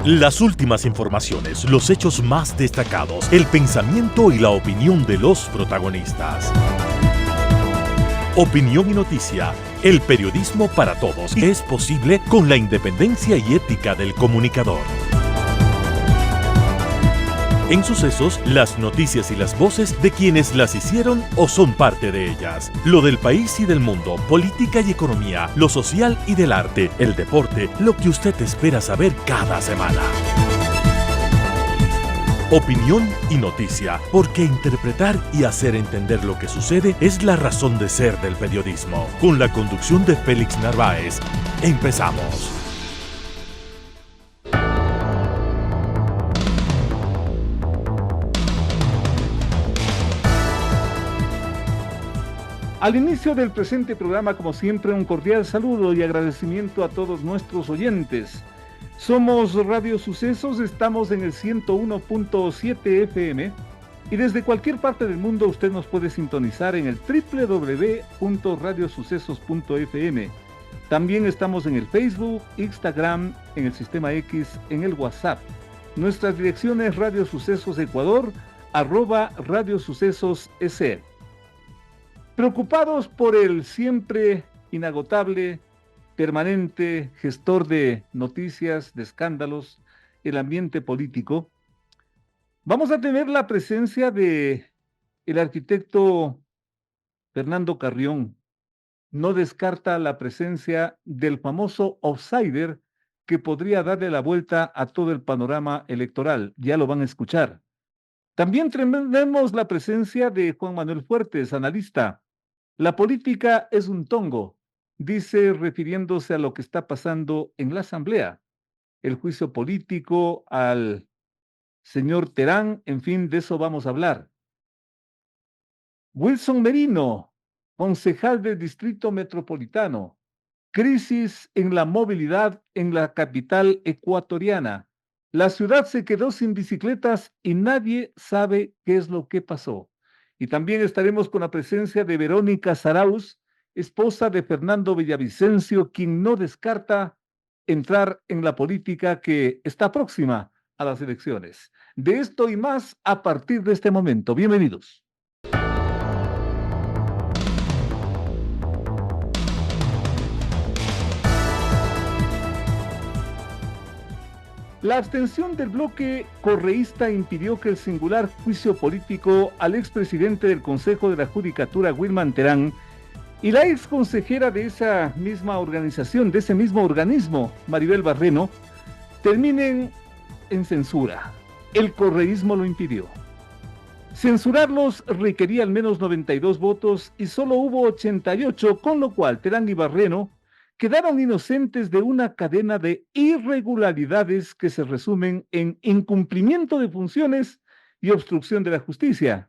Las últimas informaciones, los hechos más destacados, el pensamiento y la opinión de los protagonistas. Opinión y noticia, el periodismo para todos, es posible con la independencia y ética del comunicador. En Sucesos, las noticias y las voces de quienes las hicieron o son parte de ellas. Lo del país y del mundo, política y economía, lo social y del arte, el deporte, lo que usted espera saber cada semana. Opinión y noticia, porque interpretar y hacer entender lo que sucede es la razón de ser del periodismo. Con la conducción de Félix Narváez, empezamos. Al inicio del presente programa, como siempre, un cordial saludo y agradecimiento a todos nuestros oyentes. Somos Radio Sucesos, estamos en el 101.7 FM y desde cualquier parte del mundo usted nos puede sintonizar en el www.radiosucesos.fm. También estamos en el Facebook, Instagram, en el Sistema X, en el WhatsApp. Nuestras direcciones: Radio Sucesos Ecuador, @radiosucesos.es. Preocupados por el siempre inagotable, permanente gestor de noticias, de escándalos, el ambiente político, vamos a tener la presencia de el arquitecto Fernando Carrión. No descarta la presencia del famoso outsider que podría darle la vuelta a todo el panorama electoral. Ya lo van a escuchar. También tenemos la presencia de Juan Manuel Fuertes, analista. La política es un tongo, dice refiriéndose a lo que está pasando en la Asamblea. El juicio político al señor Terán, en fin, de eso vamos a hablar. Wilson Merino, concejal del Distrito Metropolitano. Crisis en la movilidad en la capital ecuatoriana. La ciudad se quedó sin bicicletas y nadie sabe qué es lo que pasó. Y también estaremos con la presencia de Verónica Zarauz, esposa de Fernando Villavicencio, quien no descarta entrar en la política que está próxima a las elecciones. De esto y más a partir de este momento. Bienvenidos. La abstención del bloque correísta impidió que el singular juicio político al expresidente del Consejo de la Judicatura, Wilman Terán, y la exconsejera de esa misma organización, de ese mismo organismo, Maribel Barreno, terminen en censura. El correísmo lo impidió. Censurarlos requería al menos 92 votos y solo hubo 88, con lo cual Terán y Barreno quedaron inocentes de una cadena de irregularidades que se resumen en incumplimiento de funciones y obstrucción de la justicia.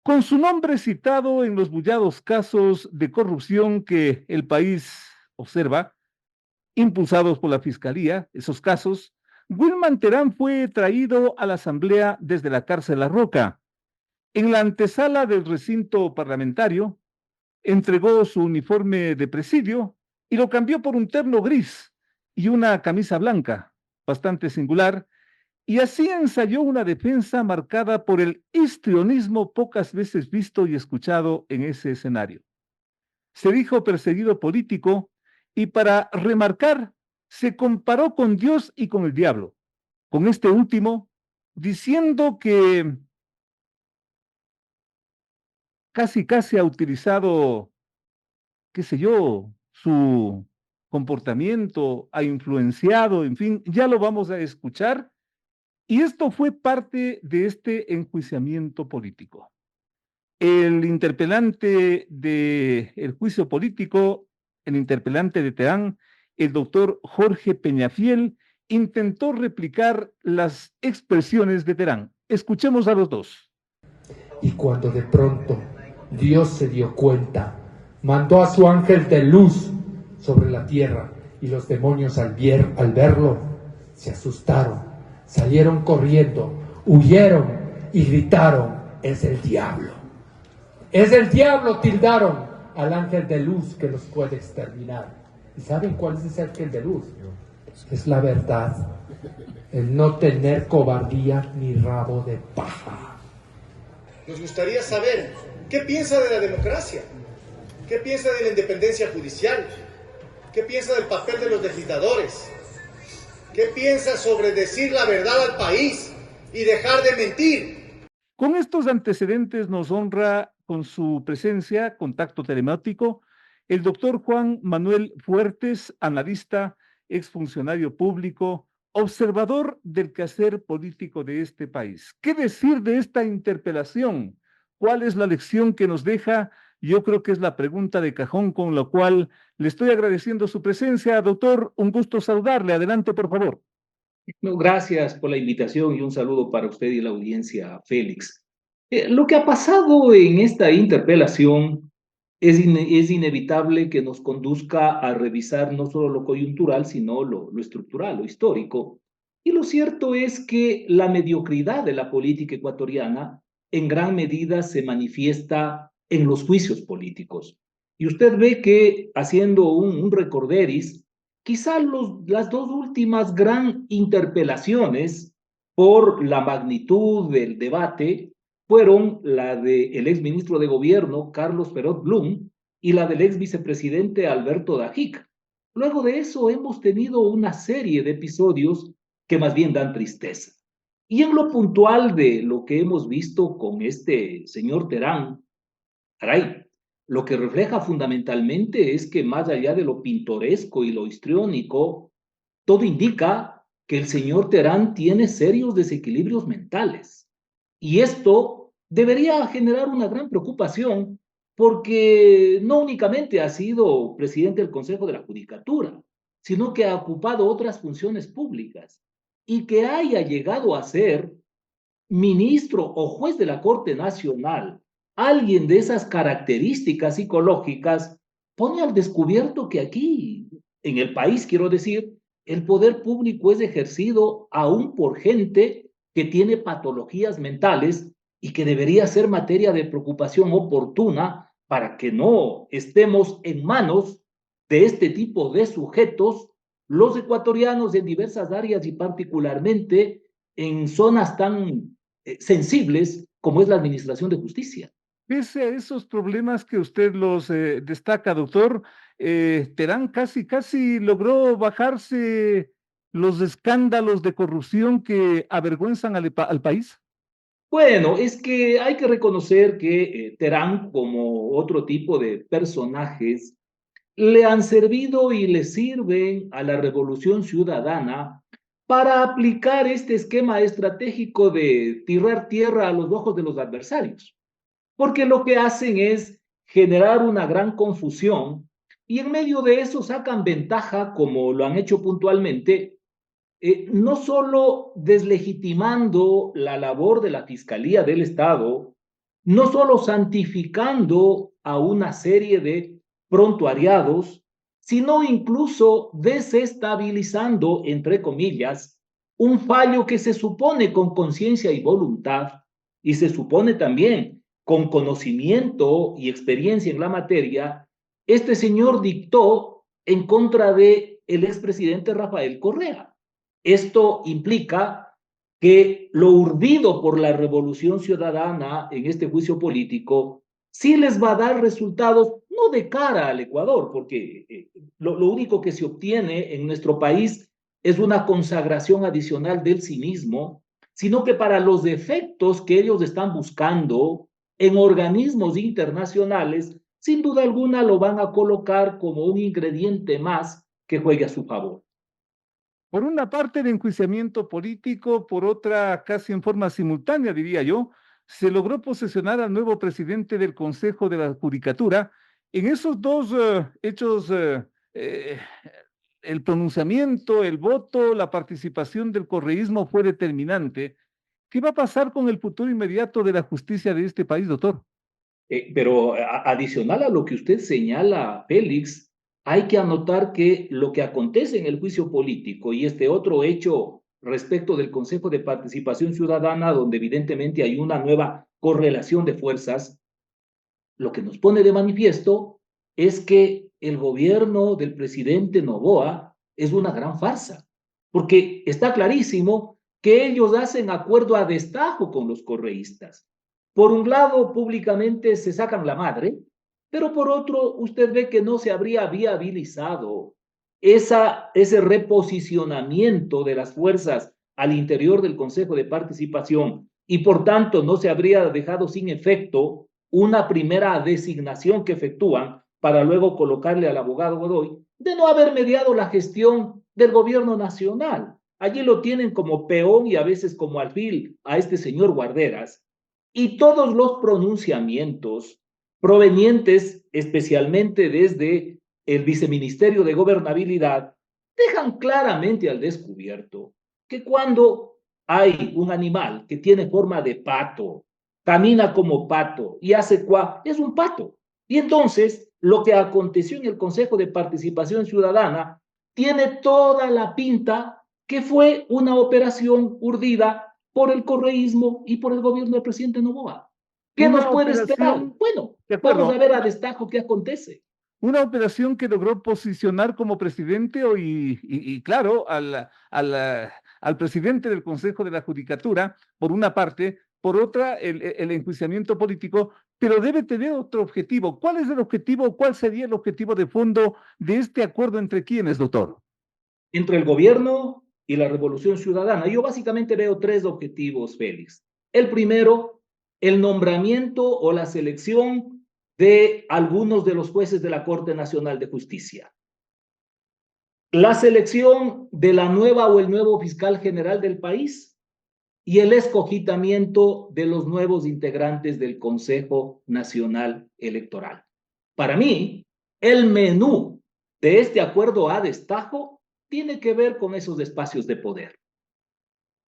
Con su nombre citado en los bullados casos de corrupción que el país observa, impulsados por la Fiscalía, esos casos, Wilman Terán fue traído a la Asamblea desde la cárcel La Roca. En la antesala del recinto parlamentario, entregó su uniforme de presidio y lo cambió por un terno gris y una camisa blanca, bastante singular, y así ensayó una defensa marcada por el histrionismo pocas veces visto y escuchado en ese escenario. Se dijo perseguido político y para remarcar se comparó con Dios y con el diablo, con este último diciendo que casi ha utilizado, qué sé yo, su comportamiento, ha influenciado, en fin, ya lo vamos a escuchar. Y esto fue parte de este enjuiciamiento político. El interpelante del juicio político, el interpelante de Terán, el doctor Jorge Peñafiel, intentó replicar las expresiones de Terán. Escuchemos a los dos. Y cuando de pronto Dios se dio cuenta, mandó a su ángel de luz sobre la tierra, y los demonios al verlo se asustaron, salieron corriendo, huyeron y gritaron: es el diablo. Es el diablo, tildaron al ángel de luz que los puede exterminar. ¿Y saben cuál es ese ángel de luz? Es la verdad. el no tener cobardía ni rabo de paja. Nos gustaría saber qué piensa de la democracia, qué piensa de la independencia judicial, qué piensa del papel de los legisladores, qué piensa sobre decir la verdad al país y dejar de mentir. Con estos antecedentes nos honra con su presencia, contacto telemático, el doctor Juan Manuel Fuertes, analista, exfuncionario público, observador del quehacer político de este país. ¿Qué decir de esta interpelación? ¿Cuál es la lección que nos deja? Yo creo que es la pregunta de cajón con la cual le estoy agradeciendo su presencia. Doctor, un gusto saludarle. Adelante, por favor. No, gracias por la invitación y un saludo para usted y la audiencia, Félix. Lo que ha pasado en esta interpelación es inevitable que nos conduzca a revisar no solo lo coyuntural, sino lo estructural, lo histórico. Y lo cierto es que la mediocridad de la política ecuatoriana en gran medida se manifiesta en los juicios políticos. Y usted ve que haciendo un recorderis, quizá las dos últimas gran interpelaciones por la magnitud del debate fueron la del exministro de Gobierno, Carlos Perot Blum, y la del ex vicepresidente Alberto Dajic. Luego de eso hemos tenido una serie de episodios que más bien dan tristeza. Y en lo puntual de lo que hemos visto con este señor Terán, caray, lo que refleja fundamentalmente es que más allá de lo pintoresco y lo histriónico, todo indica que el señor Terán tiene serios desequilibrios mentales. Y esto debería generar una gran preocupación porque no únicamente ha sido presidente del Consejo de la Judicatura, sino que ha ocupado otras funciones públicas y que haya llegado a ser ministro o juez de la Corte Nacional, alguien de esas características psicológicas, pone al descubierto que aquí, en el país, quiero decir, el poder público es ejercido aún por gente que tiene patologías mentales y que debería ser materia de preocupación oportuna para que no estemos en manos de este tipo de sujetos, los ecuatorianos en diversas áreas y particularmente en zonas tan sensibles como es la administración de justicia. Pese a esos problemas que usted los destaca, doctor, Terán casi logró bajarse los escándalos de corrupción que avergüenzan al país. Bueno, es que hay que reconocer que Terán, como otro tipo de personajes, le han servido y le sirven a la revolución ciudadana para aplicar este esquema estratégico de tirar tierra a los ojos de los adversarios, porque lo que hacen es generar una gran confusión y en medio de eso sacan ventaja, como lo han hecho puntualmente, no solo deslegitimando la labor de la Fiscalía del Estado, no solo santificando a una serie de prontuariados, sino incluso desestabilizando, entre comillas, un fallo que se supone con conciencia y voluntad, y se supone también con conocimiento y experiencia en la materia, este señor dictó en contra de el expresidente Rafael Correa. Esto implica que lo urdido por la revolución ciudadana en este juicio político sí les va a dar resultados, no de cara al Ecuador, porque lo único que se obtiene en nuestro país es una consagración adicional del cinismo, sino que para los efectos que ellos están buscando en organismos internacionales, sin duda alguna lo van a colocar como un ingrediente más que juegue a su favor. Por una parte, el enjuiciamiento político, por otra, casi en forma simultánea, diría yo, se logró posesionar al nuevo presidente del Consejo de la Judicatura. En esos dos hechos, el pronunciamiento, el voto, la participación del correísmo fue determinante. ¿Qué va a pasar con el futuro inmediato de la justicia de este país, doctor? Pero adicional a lo que usted señala, Félix, hay que anotar que lo que acontece en el juicio político y este otro hecho respecto del Consejo de Participación Ciudadana, donde evidentemente hay una nueva correlación de fuerzas, lo que nos pone de manifiesto es que el gobierno del presidente Noboa es una gran farsa. porque está clarísimo que ellos hacen acuerdo a destajo con los correístas. Por un lado, públicamente se sacan la madre, pero por otro, usted ve que no se habría viabilizado ese reposicionamiento de las fuerzas al interior del Consejo de Participación y por tanto no se habría dejado sin efecto una primera designación que efectúan para luego colocarle al abogado Godoy, de no haber mediado la gestión del gobierno nacional. Allí lo tienen como peón y a veces como alfil a este señor Guarderas, y todos los pronunciamientos provenientes especialmente desde el Viceministerio de Gobernabilidad dejan claramente al descubierto que cuando hay un animal que tiene forma de pato, camina como pato y hace es un pato. Y entonces lo que aconteció en el Consejo de Participación Ciudadana tiene toda la pinta que fue una operación urdida por el correísmo y por el gobierno del presidente Noboa. ¿Qué nos Una puede esperar? operación, Bueno, de vamos a acuerdo, ver a destajo qué acontece. una operación que logró posicionar como presidente y claro, al presidente del Consejo de la Judicatura, por una parte, por otra, el enjuiciamiento político, pero debe tener otro objetivo. ¿Cuál es el objetivo? ¿Cuál sería el objetivo de fondo de este acuerdo entre quiénes, doctor? Entre el gobierno y la revolución ciudadana. Yo básicamente veo tres objetivos, Félix. El primero, el nombramiento o la selección de algunos de los jueces de la Corte Nacional de Justicia. La selección de la nueva o el nuevo fiscal general del país y el escogitamiento de los nuevos integrantes del Consejo Nacional Electoral. Para mí, el menú de este acuerdo a destajo tiene que ver con esos espacios de poder.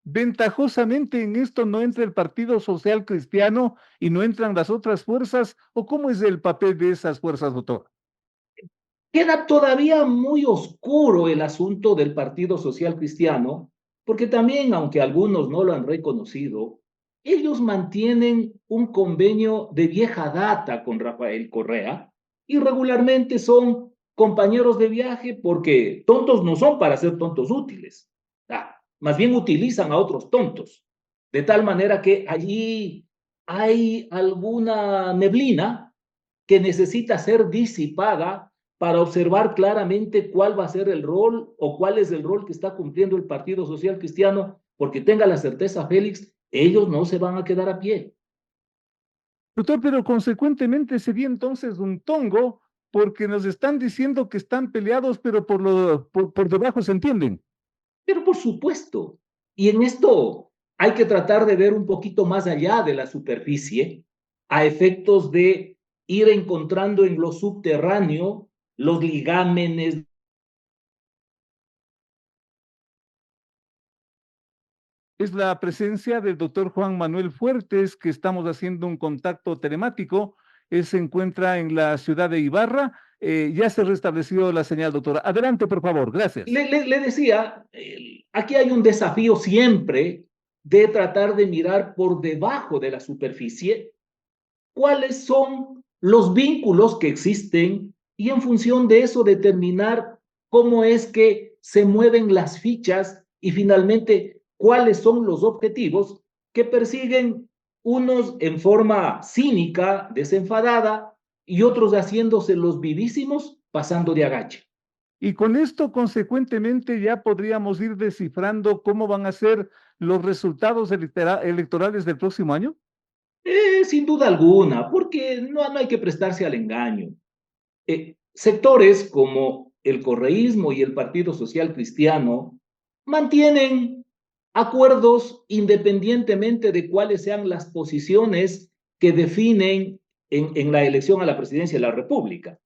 Ventajosamente en esto no entra el Partido Social Cristiano y no entran las otras fuerzas, ¿o cómo es el papel de esas fuerzas, doctor? Queda todavía muy oscuro el asunto del Partido Social Cristiano, porque también, aunque algunos no lo han reconocido, ellos mantienen un convenio de vieja data con Rafael Correa y regularmente son compañeros de viaje porque tontos no son para ser tontos útiles. Más bien utilizan a otros tontos, de tal manera que allí hay alguna neblina que necesita ser disipada para observar claramente cuál va a ser el rol o cuál es el rol que está cumpliendo el Partido Social Cristiano, porque tenga la certeza, Félix, ellos no se van a quedar a pie. Doctor, pero consecuentemente sería entonces un tongo porque nos están diciendo que están peleados, pero por debajo se entienden. Pero por supuesto, y en esto hay que tratar de ver un poquito más allá de la superficie, a efectos de ir encontrando en lo subterráneo los ligámenes. Es la presencia del doctor Juan Manuel Fuertes, que estamos haciendo un contacto telemático. Él se encuentra en la ciudad de Ibarra. Ya se restableció la señal, doctora. Adelante, por favor. Gracias. Le decía, aquí hay un desafío siempre de tratar de mirar por debajo de la superficie cuáles son los vínculos que existen y en función de eso determinar cómo es que se mueven las fichas y finalmente cuáles son los objetivos que persiguen unos en forma cínica, desenfadada, y otros haciéndose los vivísimos pasando de agache. Y con esto, consecuentemente, ya podríamos ir descifrando cómo van a ser los resultados electorales del próximo año. Sin duda alguna, porque no hay que prestarse al engaño. Sectores como el correísmo y el Partido Social Cristiano mantienen acuerdos independientemente de cuáles sean las posiciones que definen en la elección a la presidencia de la República.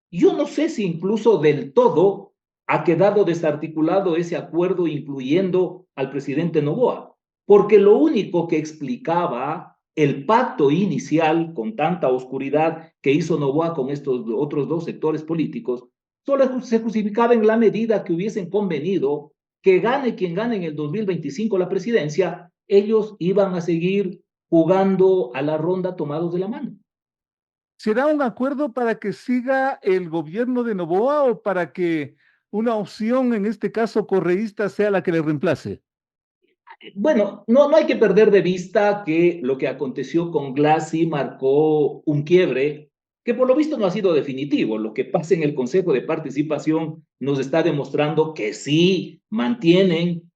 Yo no sé si incluso del todo ha quedado desarticulado ese acuerdo incluyendo al presidente Noboa, porque lo único que explicaba el pacto inicial con tanta oscuridad que hizo Noboa con estos otros dos sectores políticos, solo se justificaba en la medida que hubiesen convenido que gane quien gane en el 2025 la presidencia, ellos iban a seguir jugando a la ronda tomados de la mano. ¿Será un acuerdo para que siga el gobierno de Noboa o para que una opción, en este caso correísta, sea la que le reemplace? Bueno, no hay que perder de vista que lo que aconteció con Glassi marcó un quiebre que por lo visto no ha sido definitivo. Lo que pasa en el Consejo de Participación nos está demostrando que sí mantienen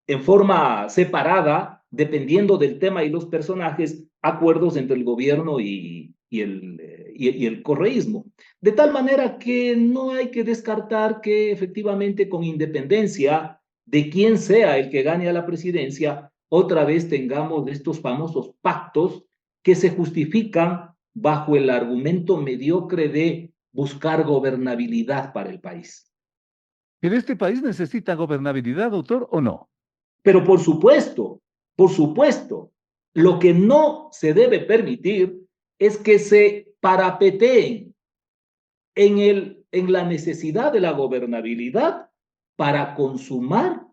en forma separada, dependiendo del tema y los personajes, acuerdos entre el gobierno y el correísmo. De tal manera que no hay que descartar que efectivamente con independencia de quién sea el que gane a la presidencia, otra vez tengamos estos famosos pactos que se justifican bajo el argumento mediocre de buscar gobernabilidad para el país. ¿Pero este país necesita gobernabilidad, doctor, o no? Pero por supuesto, lo que no se debe permitir es que se parapeteen en la necesidad de la gobernabilidad para consumar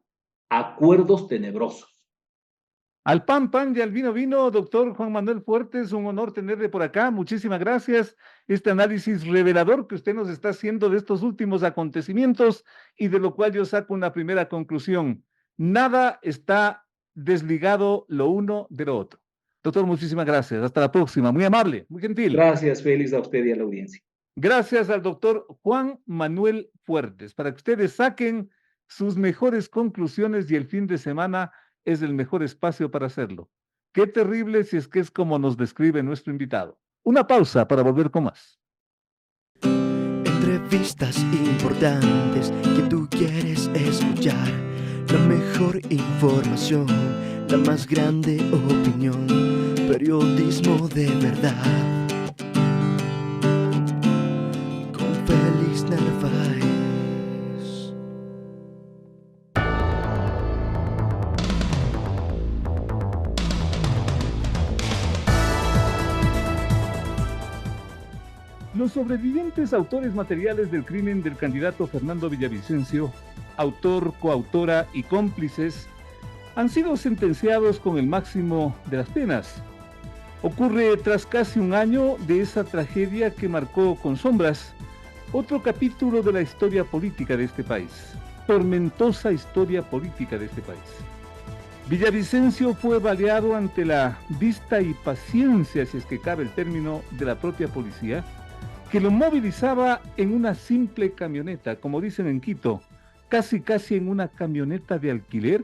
acuerdos tenebrosos. Al pan, pan y al vino, vino, doctor Juan Manuel Fuertes, un honor tenerle por acá. Muchísimas gracias. Este análisis revelador que usted nos está haciendo de estos últimos acontecimientos y de lo cual yo saco una primera conclusión. Nada está desligado lo uno de lo otro. Doctor, muchísimas gracias. Hasta la próxima. Muy amable, muy gentil. Gracias, Félix, a usted y a la audiencia. Gracias al doctor Juan Manuel Fuertes, para que ustedes saquen sus mejores conclusiones y el fin de semana es el mejor espacio para hacerlo. Qué terrible si es que es como nos describe nuestro invitado. Una pausa para volver con más. Entrevistas importantes que tú quieres escuchar. La mejor información, la más grande opinión. Periodismo de verdad. Félix Narváez. Los sobrevivientes autores materiales del crimen del candidato Fernando Villavicencio, autor, coautora y cómplices, han sido sentenciados con el máximo de las penas. Ocurre tras casi un año de esa tragedia que marcó con sombras otro capítulo de la historia política de este país, tormentosa historia política de este país. Villavicencio fue baleado ante la vista y paciencia, si es que cabe el término, de la propia policía, que lo movilizaba en una simple camioneta, como dicen en Quito, casi en una camioneta de alquiler,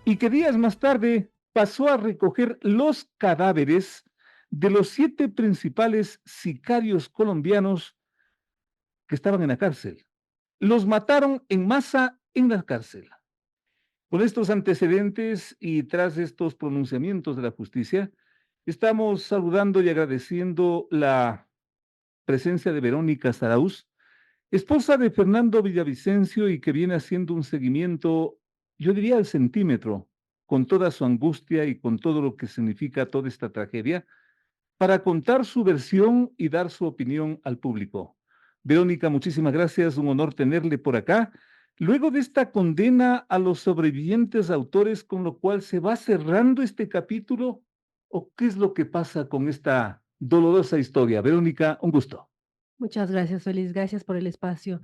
y que días más tarde pasó a recoger los cadáveres de los 7 principales sicarios colombianos que estaban en la cárcel. Los mataron en masa en la cárcel. Con estos antecedentes y tras estos pronunciamientos de la justicia, estamos saludando y agradeciendo la presencia de Verónica Zarauz, esposa de Fernando Villavicencio y que viene haciendo un seguimiento, yo diría al centímetro, con toda su angustia y con todo lo que significa toda esta tragedia, para contar su versión y dar su opinión al público. Verónica, muchísimas gracias, un honor tenerle por acá. Luego de esta condena a los sobrevivientes autores, con lo cual se va cerrando este capítulo, ¿o qué es lo que pasa con esta dolorosa historia? Verónica, un gusto. Muchas gracias, Félix. Gracias por el espacio.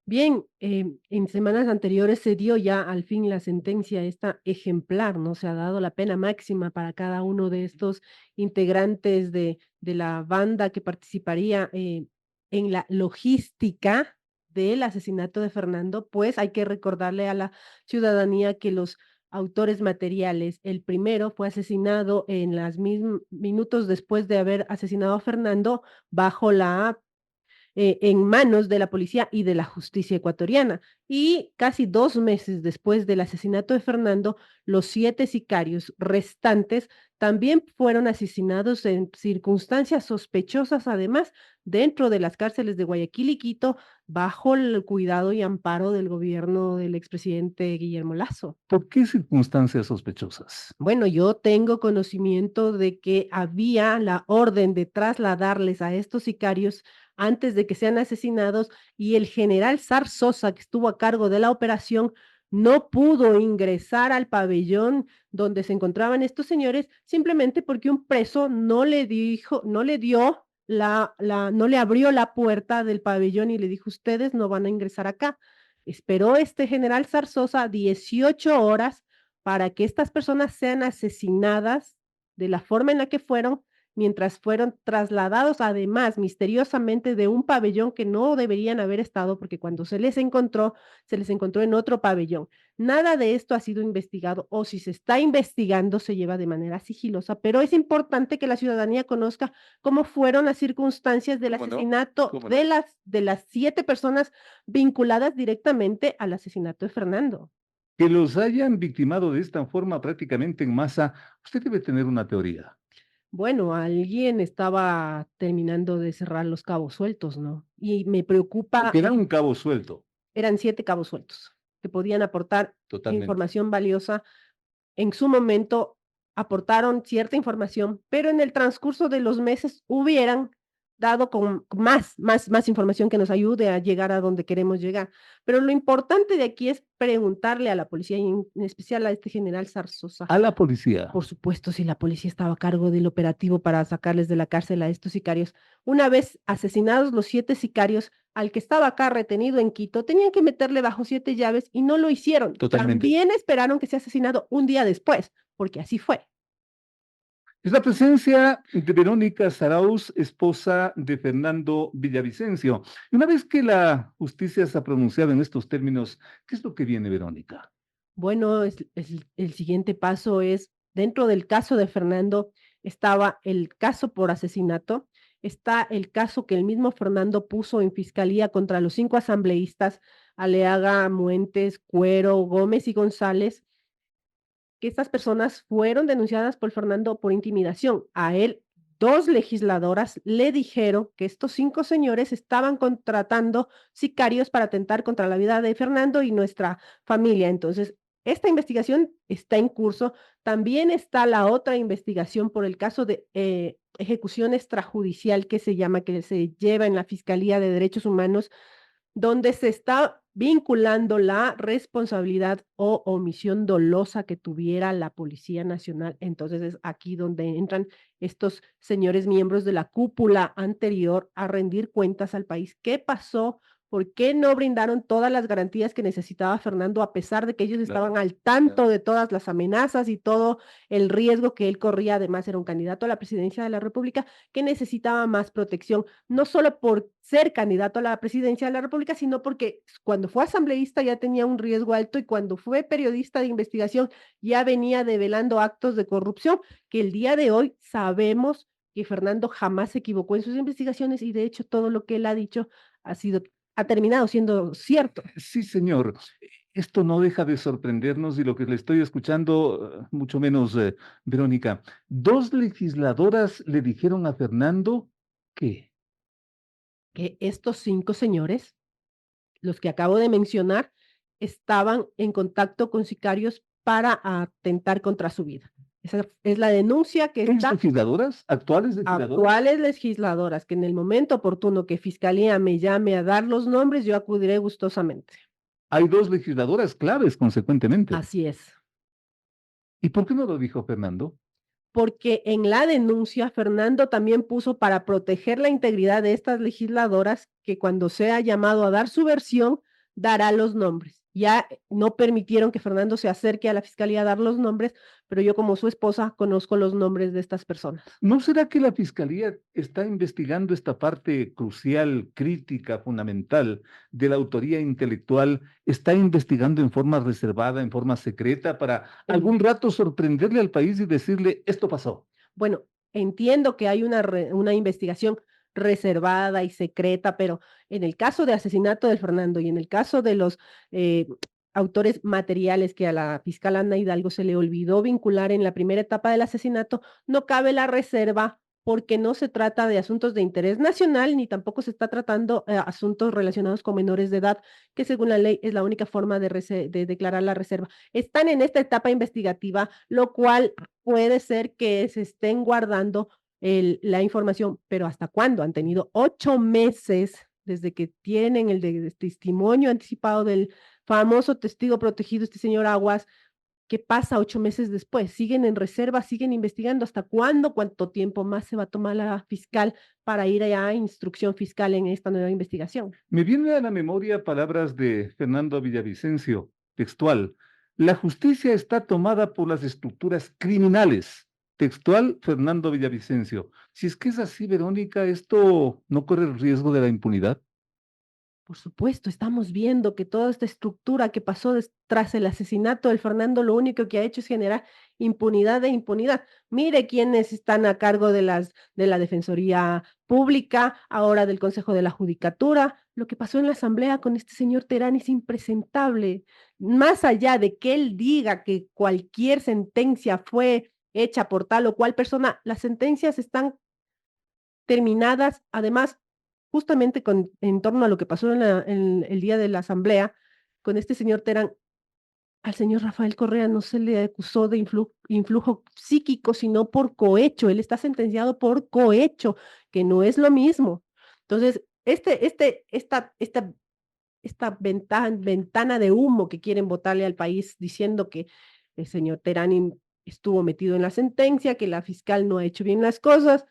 Bien, en semanas anteriores se dio ya al fin la sentencia esta ejemplar, ¿no? Se ha dado la pena máxima para cada uno de estos integrantes de la banda que participaría en la logística del asesinato de Fernando, pues hay que recordarle a la ciudadanía que los autores materiales, el primero fue asesinado en los minutos después de haber asesinado a Fernando bajo la en manos de la policía y de la justicia ecuatoriana. Y casi 2 meses después del asesinato de Fernando, los 7 sicarios restantes también fueron asesinados en circunstancias sospechosas, además, dentro de las cárceles de Guayaquil y Quito, bajo el cuidado y amparo del gobierno del expresidente Guillermo Lasso. ¿Por qué circunstancias sospechosas? Bueno, yo tengo conocimiento de que había la orden de trasladarles a estos sicarios antes de que sean asesinados y el general Sar Sosa, que estuvo a cargo de la operación, no pudo ingresar al pabellón donde se encontraban estos señores simplemente porque un preso no le dijo, no le dio no le abrió la puerta del pabellón y le dijo, ustedes no van a ingresar acá. Esperó este general Zarzosa 18 horas para que estas personas sean asesinadas de la forma en la que fueron, mientras fueron trasladados además misteriosamente de un pabellón que no deberían haber estado, porque cuando se les encontró en otro pabellón. Nada de esto ha sido investigado, o si se está investigando, se lleva de manera sigilosa, pero es importante que la ciudadanía conozca cómo fueron las circunstancias del ¿Cómo no? asesinato ¿Cómo no? de las 7 personas vinculadas directamente al asesinato de Fernando. Que los hayan victimado de esta forma prácticamente en masa, usted debe tener una teoría. Bueno, alguien estaba terminando de cerrar los cabos sueltos, ¿no? Y me preocupa, Que era un cabo suelto, eran 7 cabos sueltos que podían aportar totalmente. información valiosa. En su momento aportaron cierta información, pero en el transcurso de los meses hubieran dado con más información que nos ayude a llegar a donde queremos llegar. Pero lo importante de aquí es preguntarle a la policía, y en especial a este general Zarzosa. A la policía. Por supuesto, si la policía estaba a cargo del operativo para sacarles de la cárcel a estos sicarios. Una vez asesinados los 7 sicarios, al que estaba acá retenido en Quito, tenían que meterle bajo 7 llaves y no lo hicieron. Totalmente. También esperaron que sea asesinado un día después, porque así fue. Es la presencia de Verónica Zarauz, esposa de Fernando Villavicencio. Y una vez que la justicia se ha pronunciado en estos términos, ¿qué es lo que viene, Verónica? Bueno, el siguiente paso es, dentro del caso de Fernando, estaba el caso por asesinato, está el caso que el mismo Fernando puso en fiscalía contra los 5 asambleístas, Aleaga, Muentes, Cuero, Gómez y González, que estas personas fueron denunciadas por Fernando por intimidación. A él, 2 legisladoras le dijeron que estos 5 señores estaban contratando sicarios para atentar contra la vida de Fernando y nuestra familia. Entonces, esta investigación está en curso. También está la otra investigación por el caso de ejecución extrajudicial que se llama, que se lleva en la Fiscalía de Derechos Humanos, donde se está vinculando la responsabilidad o omisión dolosa que tuviera la Policía Nacional. Entonces es aquí donde entran estos señores miembros de la cúpula anterior a rendir cuentas al país. ¿Qué pasó? ¿Por qué no brindaron todas las garantías que necesitaba Fernando, a pesar de que ellos estaban al tanto de todas las amenazas y todo el riesgo que él corría? Además, era un candidato a la presidencia de la República que necesitaba más protección, no solo por ser candidato a la presidencia de la República, sino porque cuando fue asambleísta ya tenía un riesgo alto, y cuando fue periodista de investigación ya venía develando actos de corrupción que el día de hoy sabemos que Fernando jamás se equivocó en sus investigaciones, y de hecho todo lo que él ha dicho ha terminado siendo cierto. Sí, señor. Esto no deja de sorprendernos y lo que le estoy escuchando, mucho menos, Verónica. 2 legisladoras le dijeron a Fernando que Que estos 5 señores, los que acabo de mencionar, estaban en contacto con sicarios para atentar contra su vida. Esa es la denuncia que ¿ex está. legisladoras, actuales legisladoras? Actuales legisladoras, que en el momento oportuno que Fiscalía me llame a dar los nombres, yo acudiré gustosamente. Hay 2 legisladoras claves, consecuentemente. Así es. ¿Y por qué no lo dijo Fernando? Porque en la denuncia Fernando también puso, para proteger la integridad de estas legisladoras, que cuando sea llamado a dar su versión, dará los nombres. Ya no permitieron que Fernando se acerque a la fiscalía a dar los nombres, pero yo, como su esposa, conozco los nombres de estas personas. ¿No será que la Fiscalía está investigando esta parte crucial, crítica, fundamental de la autoría intelectual? ¿Está investigando en forma reservada, en forma secreta, para algún rato sorprenderle al país y decirle, esto pasó? Bueno, entiendo que hay una investigación reservada y secreta, pero en el caso de asesinato de Fernando y en el caso de los autores materiales que a la fiscal Ana Hidalgo se le olvidó vincular en la primera etapa del asesinato, no cabe la reserva, porque no se trata de asuntos de interés nacional, ni tampoco se está tratando asuntos relacionados con menores de edad, que según la ley es la única forma de declarar la reserva. Están en esta etapa investigativa, lo cual puede ser que se estén guardando la información, pero ¿hasta cuándo? Han tenido 8 meses desde que tienen el testimonio anticipado del famoso testigo protegido, este señor Aguas, ¿Qué pasa 8 meses después? ¿Siguen en reserva? ¿Siguen investigando? ¿Hasta cuándo? ¿Cuánto tiempo más se va a tomar la fiscal para ir allá a instrucción fiscal en esta nueva investigación? Me vienen a la memoria palabras de Fernando Villavicencio, textual. La justicia está tomada por las estructuras criminales. Textual, Fernando Villavicencio. Si es que es así, Verónica, ¿esto no corre el riesgo de la impunidad? Por supuesto, estamos viendo que toda esta estructura que pasó tras el asesinato del Fernando, lo único que ha hecho es generar impunidad e impunidad. Mire quiénes están a cargo de la Defensoría Pública, ahora del Consejo de la Judicatura. Lo que pasó en la asamblea con este señor Terán es impresentable. Más allá de que él diga que cualquier sentencia fue hecha por tal o cual persona, las sentencias están terminadas, además, justamente en torno a lo que pasó en el día de la asamblea, con este señor Terán, al señor Rafael Correa no se le acusó de influjo psíquico, sino por cohecho. Él está sentenciado por cohecho, que no es lo mismo. Entonces, esta ventana de humo que quieren botarle al país diciendo que el señor Terán estuvo metido en la sentencia, que la fiscal no ha hecho bien las cosas,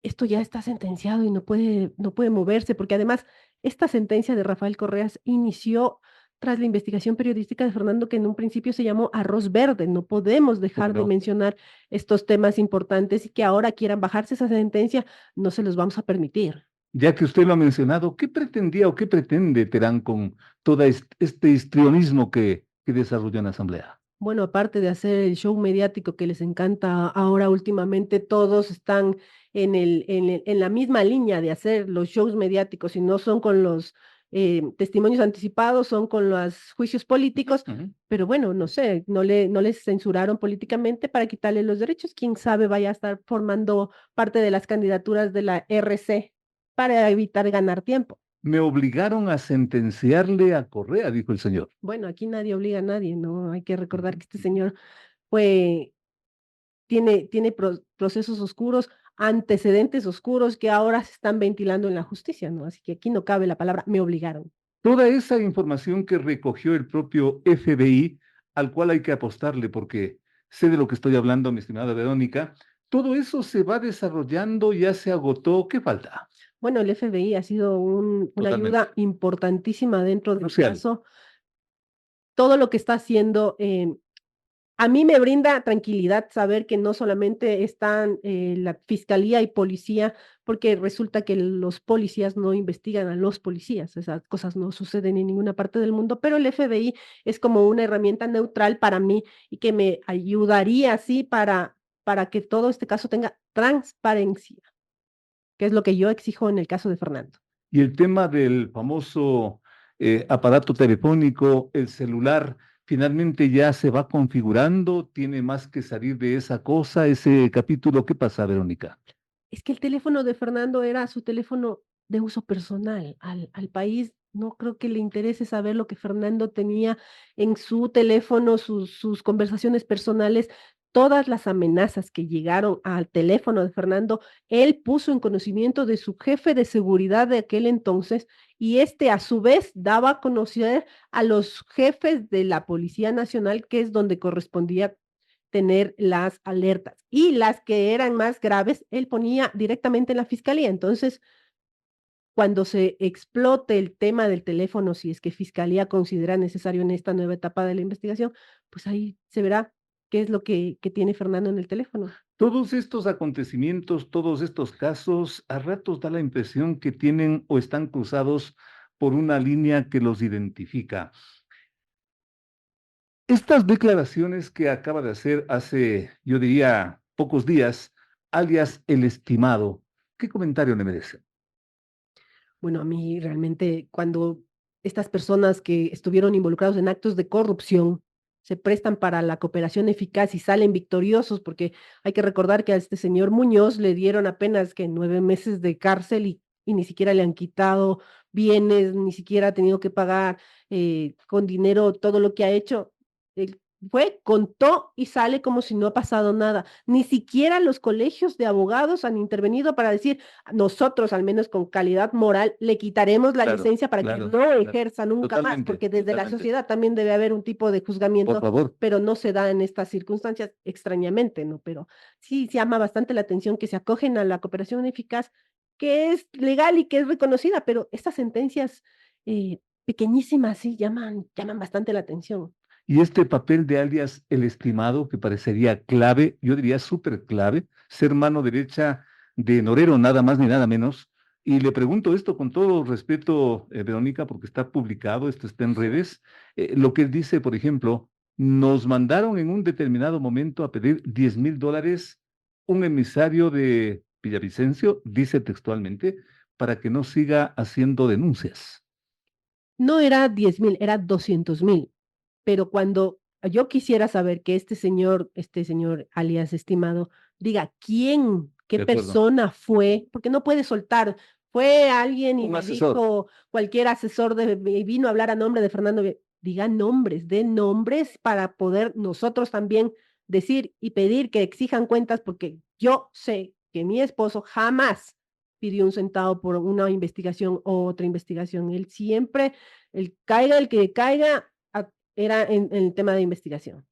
esto ya está sentenciado y no puede moverse, porque además esta sentencia de Rafael Correas inició tras la investigación periodística de Fernando, que en un principio se llamó Arroz Verde. No podemos dejar de Claro. mencionar estos temas importantes y que ahora quieran bajarse esa sentencia, no se los vamos a permitir. Ya que usted lo ha mencionado, ¿qué pretendía o qué pretende Terán con todo este histrionismo que desarrolló en la Asamblea? Bueno, aparte de hacer el show mediático que les encanta ahora últimamente, todos están en la misma línea de hacer los shows mediáticos, y no son con los testimonios anticipados, son con los juicios políticos, Ujú. pero bueno, no sé, no les censuraron políticamente para quitarle los derechos. Quién sabe vaya a estar formando parte de las candidaturas de la RC para evitar ganar tiempo. Me obligaron a sentenciarle a Correa, dijo el señor. Bueno, aquí nadie obliga a nadie, ¿no? Hay que recordar Ujú. que este señor fue tiene procesos oscuros, antecedentes oscuros que ahora se están ventilando en la justicia, ¿no? Así que aquí no cabe la palabra "me obligaron". Toda esa información que recogió el propio FBI, al cual hay que apostarle porque sé de lo que estoy hablando, mi estimada Verónica, todo eso se va desarrollando, ya se agotó, ¿qué falta? Bueno, el FBI ha sido una Totalmente. ayuda importantísima dentro del Crucial. caso. Todo lo que está haciendo, a mí me brinda tranquilidad saber que no solamente están, la fiscalía y policía, porque resulta que los policías no investigan a los policías, esas cosas no suceden en ninguna parte del mundo, pero el FBI es como una herramienta neutral para mí y que me ayudaría así para que todo este caso tenga transparencia, que es lo que yo exijo en el caso de Fernando. Y el tema del famoso aparato telefónico, el celular, finalmente ya se va configurando, tiene más que salir de esa cosa, ese capítulo. ¿Qué pasa, Verónica? Es que el teléfono de Fernando era su teléfono de uso personal. Al país no creo que le interese saber lo que Fernando tenía en su teléfono, sus conversaciones personales, todas las amenazas que llegaron al teléfono de Fernando, él puso en conocimiento de su jefe de seguridad de aquel entonces, y este a su vez daba a conocer a los jefes de la Policía Nacional, que es donde correspondía tener las alertas, y las que eran más graves, él ponía directamente en la fiscalía. Entonces, cuando se explote el tema del teléfono, si es que fiscalía considera necesario en esta nueva etapa de la investigación, pues ahí se verá qué es lo que tiene Fernando en el teléfono. Todos estos acontecimientos, todos estos casos, a ratos da la impresión que tienen o están cruzados por una línea que los identifica. Estas declaraciones que acaba de hacer hace, yo diría, pocos días, alias el estimado, ¿qué comentario le merece? Bueno, a mí realmente cuando estas personas que estuvieron involucrados en actos de corrupción se prestan para la cooperación eficaz y salen victoriosos, porque hay que recordar que a este señor Muñoz le dieron apenas que 9 meses de cárcel y ni siquiera le han quitado bienes, ni siquiera ha tenido que pagar con dinero todo lo que ha hecho. Él fue, contó y sale como si no ha pasado nada. Ni siquiera los colegios de abogados han intervenido para decir, nosotros, al menos con calidad moral, le quitaremos la licencia para que no ejerza nunca más, porque desde la sociedad también debe haber un tipo de juzgamiento, pero no se da en estas circunstancias, extrañamente, ¿no? Pero sí llama bastante la atención que se acogen a la cooperación eficaz, que es legal y que es reconocida, pero estas sentencias pequeñísimas sí llaman bastante la atención. Y este papel de alias el estimado, que parecería clave, yo diría súper clave, ser mano derecha de Norero, nada más ni nada menos. Y le pregunto esto con todo respeto, Verónica, porque está publicado, esto está en redes. Lo que él dice, por ejemplo, nos mandaron en un determinado momento a pedir $10,000 un emisario de Villavicencio, dice textualmente, para que no siga haciendo denuncias. No era 10,000, era 200,000. Pero cuando yo quisiera saber que este señor alias estimado, diga quién, qué persona fue, porque no puede soltar, fue alguien y me dijo cualquier asesor y vino a hablar a nombre de Fernando, diga nombres, dé nombres para poder nosotros también decir y pedir que exijan cuentas, porque yo sé que mi esposo jamás pidió un centavo por una investigación o otra investigación. Él siempre, el que caiga, era en el tema de investigación.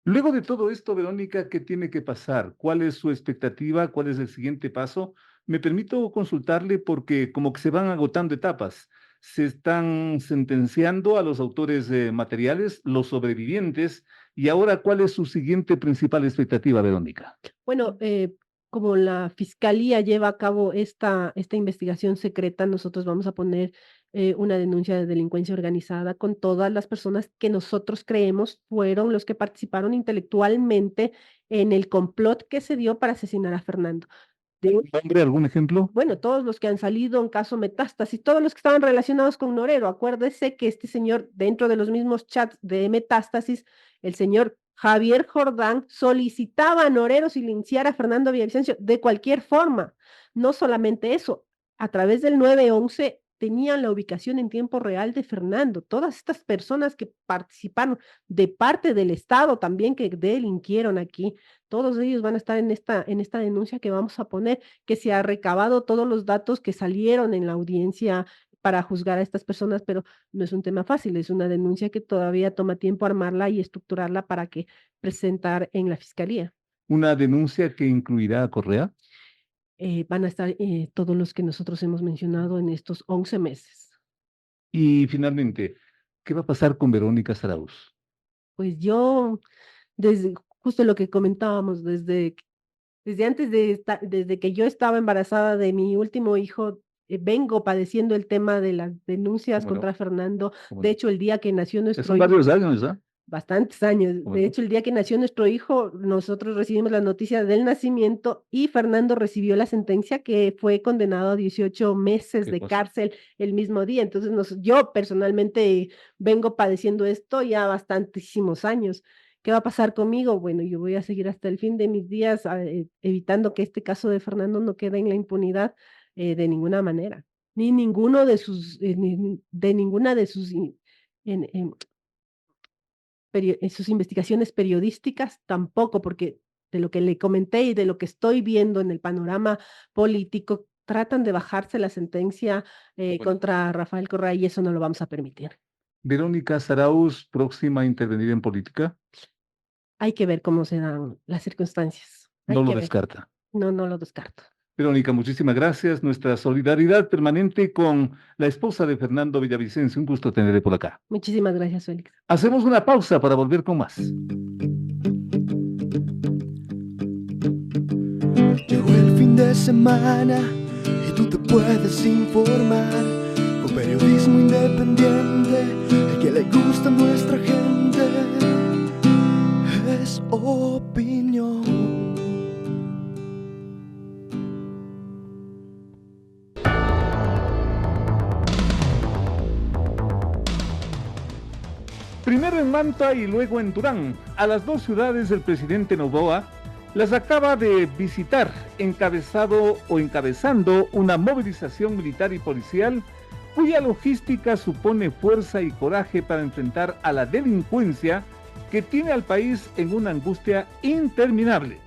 Luego de todo esto, Verónica, ¿qué tiene que pasar? ¿Cuál es su expectativa? ¿Cuál es el siguiente paso? Me permito consultarle porque como que se van agotando etapas. Se están sentenciando a los autores materiales, los sobrevivientes, y ahora, ¿cuál es su siguiente principal expectativa, Verónica? Bueno, como la fiscalía lleva a cabo esta investigación secreta, nosotros vamos a poner una denuncia de delincuencia organizada con todas las personas que nosotros creemos fueron los que participaron intelectualmente en el complot que se dio para asesinar a Fernando. ¿Nombre, algún ejemplo? Bueno, todos los que han salido en caso Metástasis, todos los que estaban relacionados con Norero. Acuérdese que este señor, dentro de los mismos chats de Metástasis, el señor Javier Jordán solicitaba a Norero silenciar a Fernando Villavicencio de cualquier forma. No solamente eso, a través del 911 tenían la ubicación en tiempo real de Fernando. Todas estas personas que participaron de parte del Estado también que delinquieron aquí, todos ellos van a estar en esta denuncia que vamos a poner, que se ha recabado todos los datos que salieron en la audiencia para juzgar a estas personas, pero no es un tema fácil, es una denuncia que todavía toma tiempo armarla y estructurarla para que presentar en la fiscalía. ¿Una denuncia que incluirá a Correa? Van a estar todos los que nosotros hemos mencionado en estos 11 meses. Y finalmente, ¿qué va a pasar con Verónica Zarauz? Pues yo, desde justo lo que comentábamos, desde antes desde que yo estaba embarazada de mi último hijo, vengo padeciendo el tema de las denuncias contra Fernando. De hecho, el día que nació nuestro hijo. Son varios años, ¿ah? Bastantes años. De hecho, el día que nació nuestro hijo, nosotros recibimos la noticia del nacimiento y Fernando recibió la sentencia que fue condenado a 18 meses de cárcel el mismo día. Entonces, yo personalmente vengo padeciendo esto ya bastantísimos años. ¿Qué va a pasar conmigo? Bueno, yo voy a seguir hasta el fin de mis días evitando que este caso de Fernando no quede en la impunidad de ninguna manera, ni ninguno de sus, de ninguna de sus en sus investigaciones periodísticas tampoco, porque de lo que le comenté y de lo que estoy viendo en el panorama político, tratan de bajarse la sentencia contra Rafael Correa y eso no lo vamos a permitir. ¿Verónica Zarauz próxima a intervenir en política? Hay que ver cómo se dan las circunstancias. No lo descarta. No, no lo descarto. Verónica, muchísimas gracias. Nuestra solidaridad permanente con la esposa de Fernando Villavicencio. Un gusto tenerle por acá. Muchísimas gracias, Félix. Hacemos una pausa para volver con más. Llegó el fin de semana y tú te puedes informar con periodismo independiente, el que le gusta a nuestra gente es opinión. Primero en Manta y luego en Durán, a las dos ciudades del presidente Noboa, las acaba de visitar, encabezando una movilización militar y policial, cuya logística supone fuerza y coraje para enfrentar a la delincuencia que tiene al país en una angustia interminable.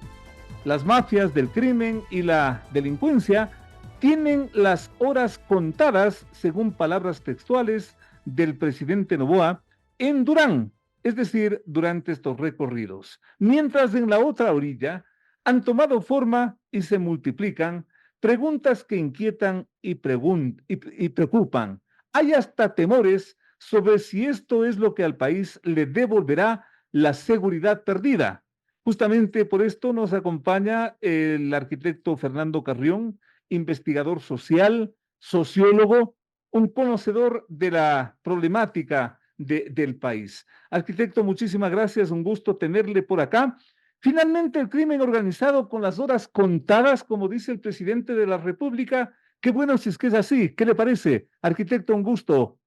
Las mafias del crimen y la delincuencia tienen las horas contadas, según palabras textuales del presidente Noboa, en Durán, es decir, durante estos recorridos. Mientras en la otra orilla han tomado forma y se multiplican preguntas que inquietan y preocupan. Hay hasta temores sobre si esto es lo que al país le devolverá la seguridad perdida. Justamente por esto nos acompaña el arquitecto Fernando Carrión, investigador social, sociólogo, un conocedor de la problemática del país. Arquitecto, muchísimas gracias, un gusto tenerle por acá. Finalmente, el crimen organizado con las horas contadas, como dice el presidente de la República. Qué bueno si es que es así. ¿Qué le parece? Arquitecto, un gusto.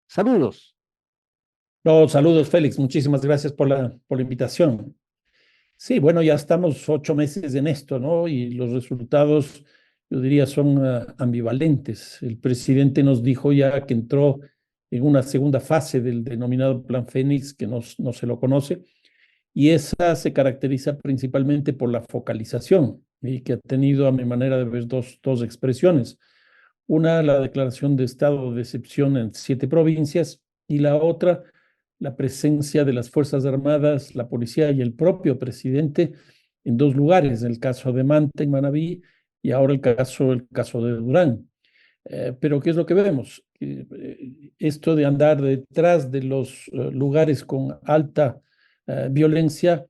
Saludos. No, saludos, Félix. Muchísimas gracias por la invitación. Sí, bueno, ya estamos 8 meses en esto, ¿no? Y los resultados, yo diría, son ambivalentes. El presidente nos dijo ya que entró en una segunda fase del denominado Plan Fénix, que no se lo conoce, y esa se caracteriza principalmente por la focalización, y que ha tenido, a mi manera de ver, dos expresiones. Una, la declaración de estado de excepción en 7 provincias, y la otra, la presencia de las Fuerzas Armadas, la policía y el propio presidente en 2 lugares, el caso de Manta y Manabí, y ahora el caso de Durán. Pero ¿qué es lo que vemos? Esto de andar detrás de los lugares con alta violencia,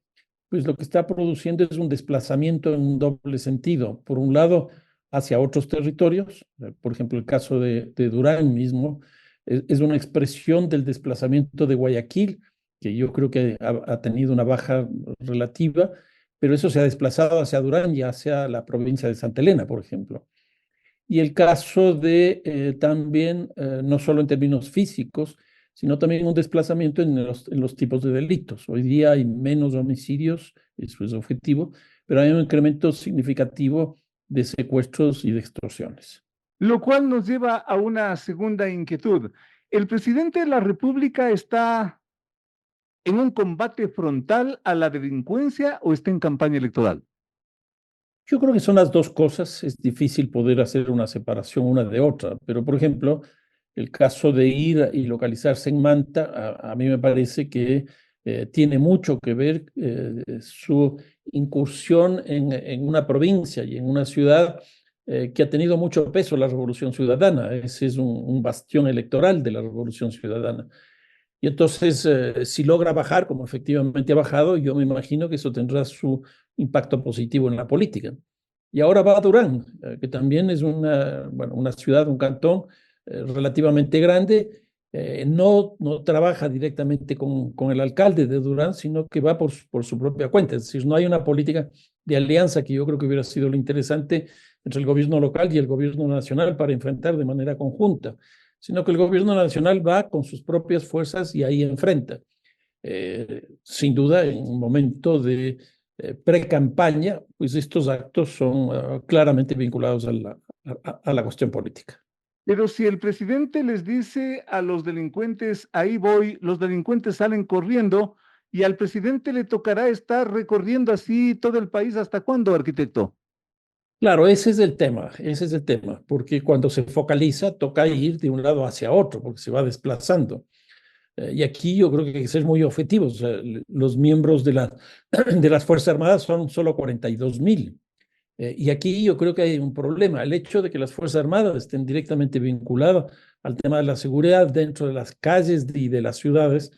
pues lo que está produciendo es un desplazamiento en un doble sentido. Por un lado, hacia otros territorios, por ejemplo, el caso de Durán mismo, es una expresión del desplazamiento de Guayaquil, que yo creo que ha tenido una baja relativa, pero eso se ha desplazado hacia Durán y hacia la provincia de Santa Elena, por ejemplo. Y el caso de también, no solo en términos físicos, sino también un desplazamiento en los tipos de delitos. Hoy día hay menos homicidios, eso es objetivo, pero hay un incremento significativo de secuestros y de extorsiones. Lo cual nos lleva a una segunda inquietud. ¿El presidente de la República está en un combate frontal a la delincuencia o está en campaña electoral? Yo creo que son las dos cosas. Es difícil poder hacer una separación una de otra, pero por ejemplo, el caso de ir y localizarse en Manta, a mí me parece que tiene mucho que ver su incursión en una provincia y en una ciudad que ha tenido mucho peso la Revolución Ciudadana. Ese es un bastión electoral de la Revolución Ciudadana. Y entonces, si logra bajar, como efectivamente ha bajado, yo me imagino que eso tendrá su impacto positivo en la política. Y ahora va a Durán, que también es una ciudad, un cantón relativamente grande. No trabaja directamente con el alcalde de Durán, sino que va por su propia cuenta. Es decir, no hay una política de alianza, que yo creo que hubiera sido lo interesante, entre el gobierno local y el gobierno nacional para enfrentar de manera conjunta, sino que el gobierno nacional va con sus propias fuerzas y ahí enfrenta. Sin duda, en un momento de pre-campaña, pues estos actos son claramente vinculados a la cuestión política. Pero si el presidente les dice a los delincuentes, ahí voy, los delincuentes salen corriendo y al presidente le tocará estar recorriendo así todo el país, ¿hasta cuándo, arquitecto? Claro, ese es el tema, porque cuando se focaliza toca ir de un lado hacia otro, porque se va desplazando. Y aquí yo creo que hay que ser muy objetivos. O sea, los miembros de las Fuerzas Armadas son solo 42,000. Y aquí yo creo que hay un problema. El hecho de que las Fuerzas Armadas estén directamente vinculadas al tema de la seguridad dentro de las calles y de las ciudades,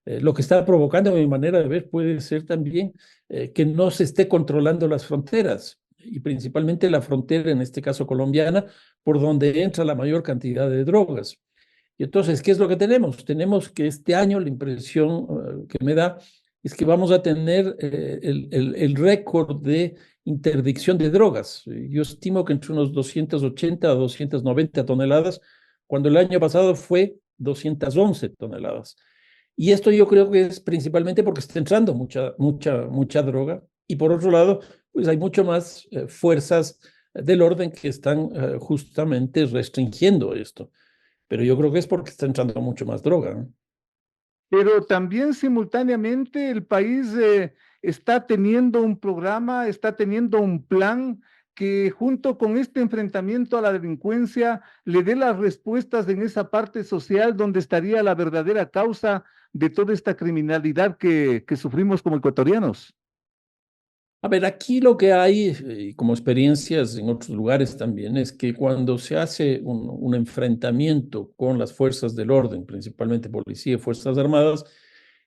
lo que está provocando, a mi manera de ver, puede ser también que no se esté controlando las fronteras, y principalmente la frontera, en este caso colombiana, por donde entra la mayor cantidad de drogas. Y entonces, ¿qué es lo que tenemos? Tenemos que este año, la impresión que me da es que vamos a tener el récord de interdicción de drogas. Yo estimo que entre unos 280 a 290 toneladas, cuando el año pasado fue 211 toneladas. Y esto yo creo que es principalmente porque está entrando mucha droga. Y por otro lado, pues hay mucho más fuerzas del orden que están justamente restringiendo esto. Pero yo creo que es porque está entrando mucho más droga, ¿no? pero también simultáneamente el país está teniendo un programa, está teniendo un plan que junto con este enfrentamiento a la delincuencia le dé las respuestas en esa parte social donde estaría la verdadera causa de toda esta criminalidad que sufrimos como ecuatorianos. A ver, aquí lo que hay, como experiencias en otros lugares también, es que cuando se hace un enfrentamiento con las fuerzas del orden, principalmente policía y fuerzas armadas,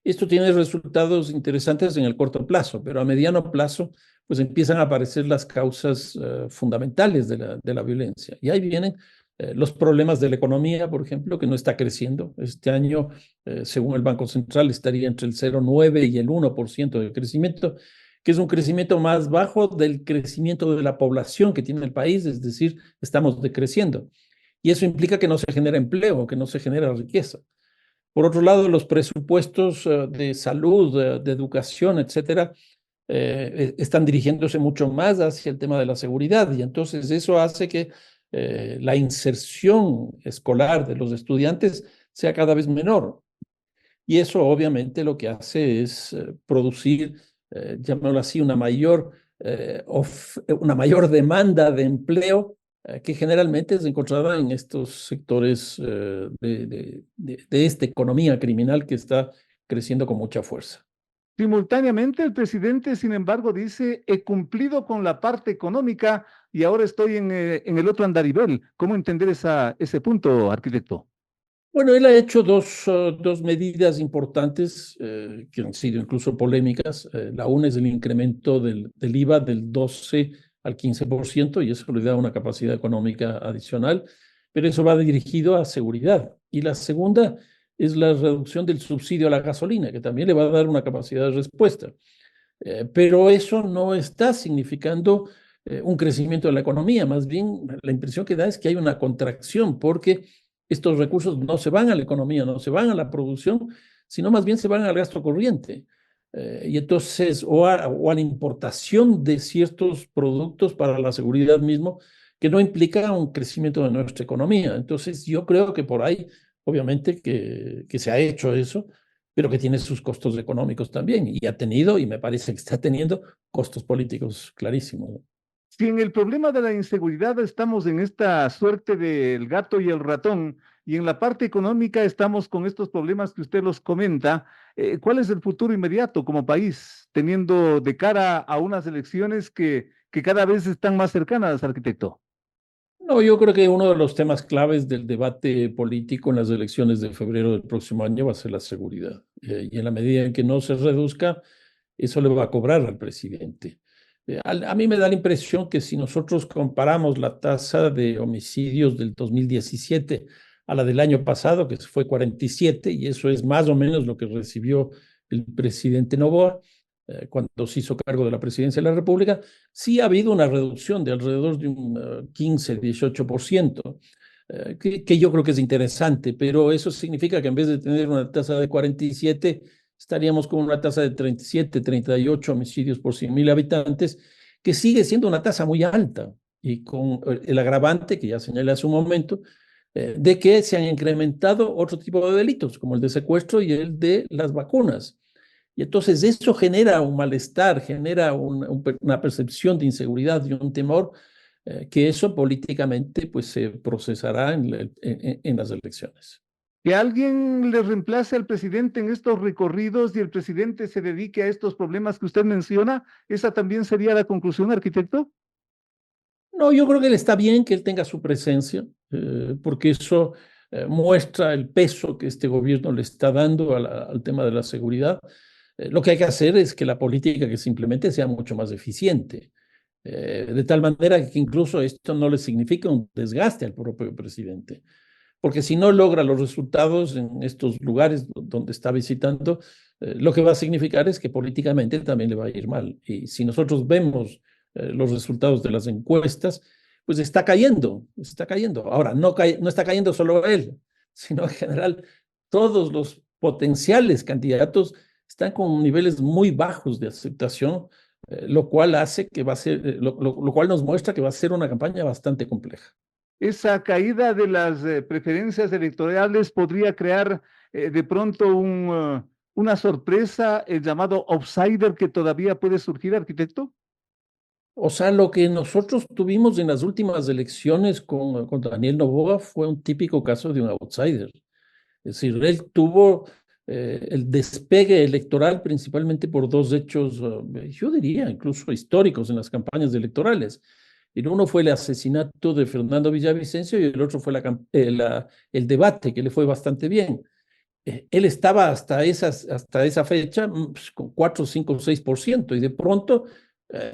esto tiene resultados interesantes en el corto plazo, pero a mediano plazo, pues empiezan a aparecer las causas fundamentales de la violencia. Y ahí vienen los problemas de la economía, por ejemplo, que no está creciendo. Este año, según el Banco Central, estaría entre el 0,9 y el 1% de crecimiento, que es un crecimiento más bajo del crecimiento de la población que tiene el país, es decir, estamos decreciendo. Y eso implica que no se genera empleo, que no se genera riqueza. Por otro lado, los presupuestos de salud, de educación, etcétera, están dirigiéndose mucho más hacia el tema de la seguridad, y entonces eso hace que la inserción escolar de los estudiantes sea cada vez menor. Y eso obviamente lo que hace es producir, llamémoslo así, una mayor demanda de empleo que generalmente es encontrada en estos sectores de esta economía criminal que está creciendo con mucha fuerza. Simultáneamente, el presidente, sin embargo, dice, he cumplido con la parte económica y ahora estoy en el otro andarivel. ¿Cómo entender ese punto, arquitecto? Bueno, él ha hecho dos medidas importantes que han sido incluso polémicas. La una es el incremento del IVA del 12 al 15%, y eso le da una capacidad económica adicional, pero eso va dirigido a seguridad. Y la segunda es la reducción del subsidio a la gasolina, que también le va a dar una capacidad de respuesta. Pero eso no está significando un crecimiento de la economía. Más bien, la impresión que da es que hay una contracción, porque estos recursos no se van a la economía, no se van a la producción, sino más bien se van al gasto corriente. Y entonces, o a la importación de ciertos productos para la seguridad mismo, que no implica un crecimiento de nuestra economía. Entonces, yo creo que por ahí, obviamente, que se ha hecho eso, pero que tiene sus costos económicos también, y ha tenido, y me parece que está teniendo, costos políticos clarísimos. Si en el problema de la inseguridad estamos en esta suerte del gato y el ratón, y en la parte económica estamos con estos problemas que usted los comenta, ¿cuál es el futuro inmediato como país, teniendo de cara a unas elecciones que cada vez están más cercanas, arquitecto? No, yo creo que uno de los temas claves del debate político en las elecciones de febrero del próximo año va a ser la seguridad. Y en la medida en que no se reduzca, eso le va a cobrar al presidente. A mí me da la impresión que si nosotros comparamos la tasa de homicidios del 2017 a la del año pasado, que fue 47, y eso es más o menos lo que recibió el presidente Noboa cuando se hizo cargo de la presidencia de la República, sí ha habido una reducción de alrededor de un 15-18%, que yo creo que es interesante, pero eso significa que en vez de tener una tasa de 47, estaríamos con una tasa de 37, 38 homicidios por 100.000 habitantes, que sigue siendo una tasa muy alta, y con el agravante que ya señalé hace un momento, de que se han incrementado otro tipo de delitos, como el de secuestro y el de las vacunas. Y entonces eso genera un malestar, genera una percepción de inseguridad y un temor, que eso políticamente pues se procesará en las elecciones. Que alguien le reemplace al presidente en estos recorridos y el presidente se dedique a estos problemas que usted menciona, ¿esa también sería la conclusión, arquitecto? No, yo creo que está bien que él tenga su presencia, porque eso muestra el peso que este gobierno le está dando al tema de la seguridad. Lo que hay que hacer es que la política que simplemente sea mucho más eficiente, de tal manera que incluso esto no le significa un desgaste al propio presidente, porque si no logra los resultados en estos lugares donde está visitando, lo que va a significar es que políticamente también le va a ir mal. Y si nosotros vemos los resultados de las encuestas, pues está cayendo, está cayendo. Ahora, no está cayendo solo él, sino en general todos los potenciales candidatos están con niveles muy bajos de aceptación, lo cual hace que va a ser, lo cual nos muestra que va a ser una campaña bastante compleja. Esa caída de las preferencias electorales podría crear de pronto una sorpresa, el llamado outsider que todavía puede surgir, arquitecto? O sea, lo que nosotros tuvimos en las últimas elecciones con Daniel Noboa fue un típico caso de un outsider. Es decir, él tuvo el despegue electoral principalmente por dos hechos, yo diría, incluso históricos en las campañas electorales. Y uno fue el asesinato de Fernando Villavicencio y el otro fue el debate, que le fue bastante bien. Él estaba hasta esa fecha pues, con 4, 5, 6% y de pronto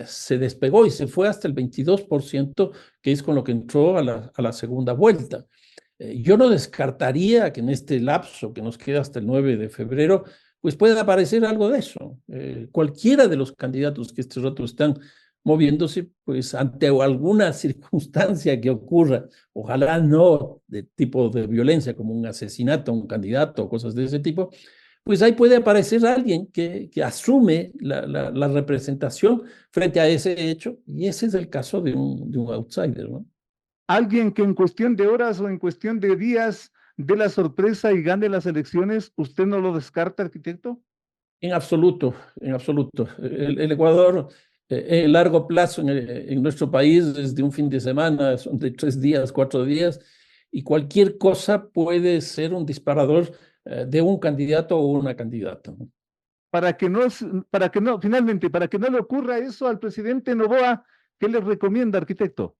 se despegó y se fue hasta el 22%, que es con lo que entró a la segunda vuelta. Yo no descartaría que en este lapso que nos queda hasta el 9 de febrero, pues pueda aparecer algo de eso. Cualquiera de los candidatos que este rato están moviéndose, pues ante alguna circunstancia que ocurra, ojalá no de tipo de violencia como un asesinato a un candidato o cosas de ese tipo, pues ahí puede aparecer alguien que asume la representación frente a ese hecho, y ese es el caso de un outsider, ¿no? Alguien que en cuestión de horas o en cuestión de días dé la sorpresa y gane las elecciones, ¿usted no lo descarta, arquitecto? En absoluto, en absoluto. El Ecuador, en largo plazo en nuestro país es de un fin de semana, son de 3 días, 4 días, y cualquier cosa puede ser un disparador de un candidato o una candidata, ¿no? Finalmente, para que no le ocurra eso al presidente Noboa, ¿qué le recomienda, arquitecto?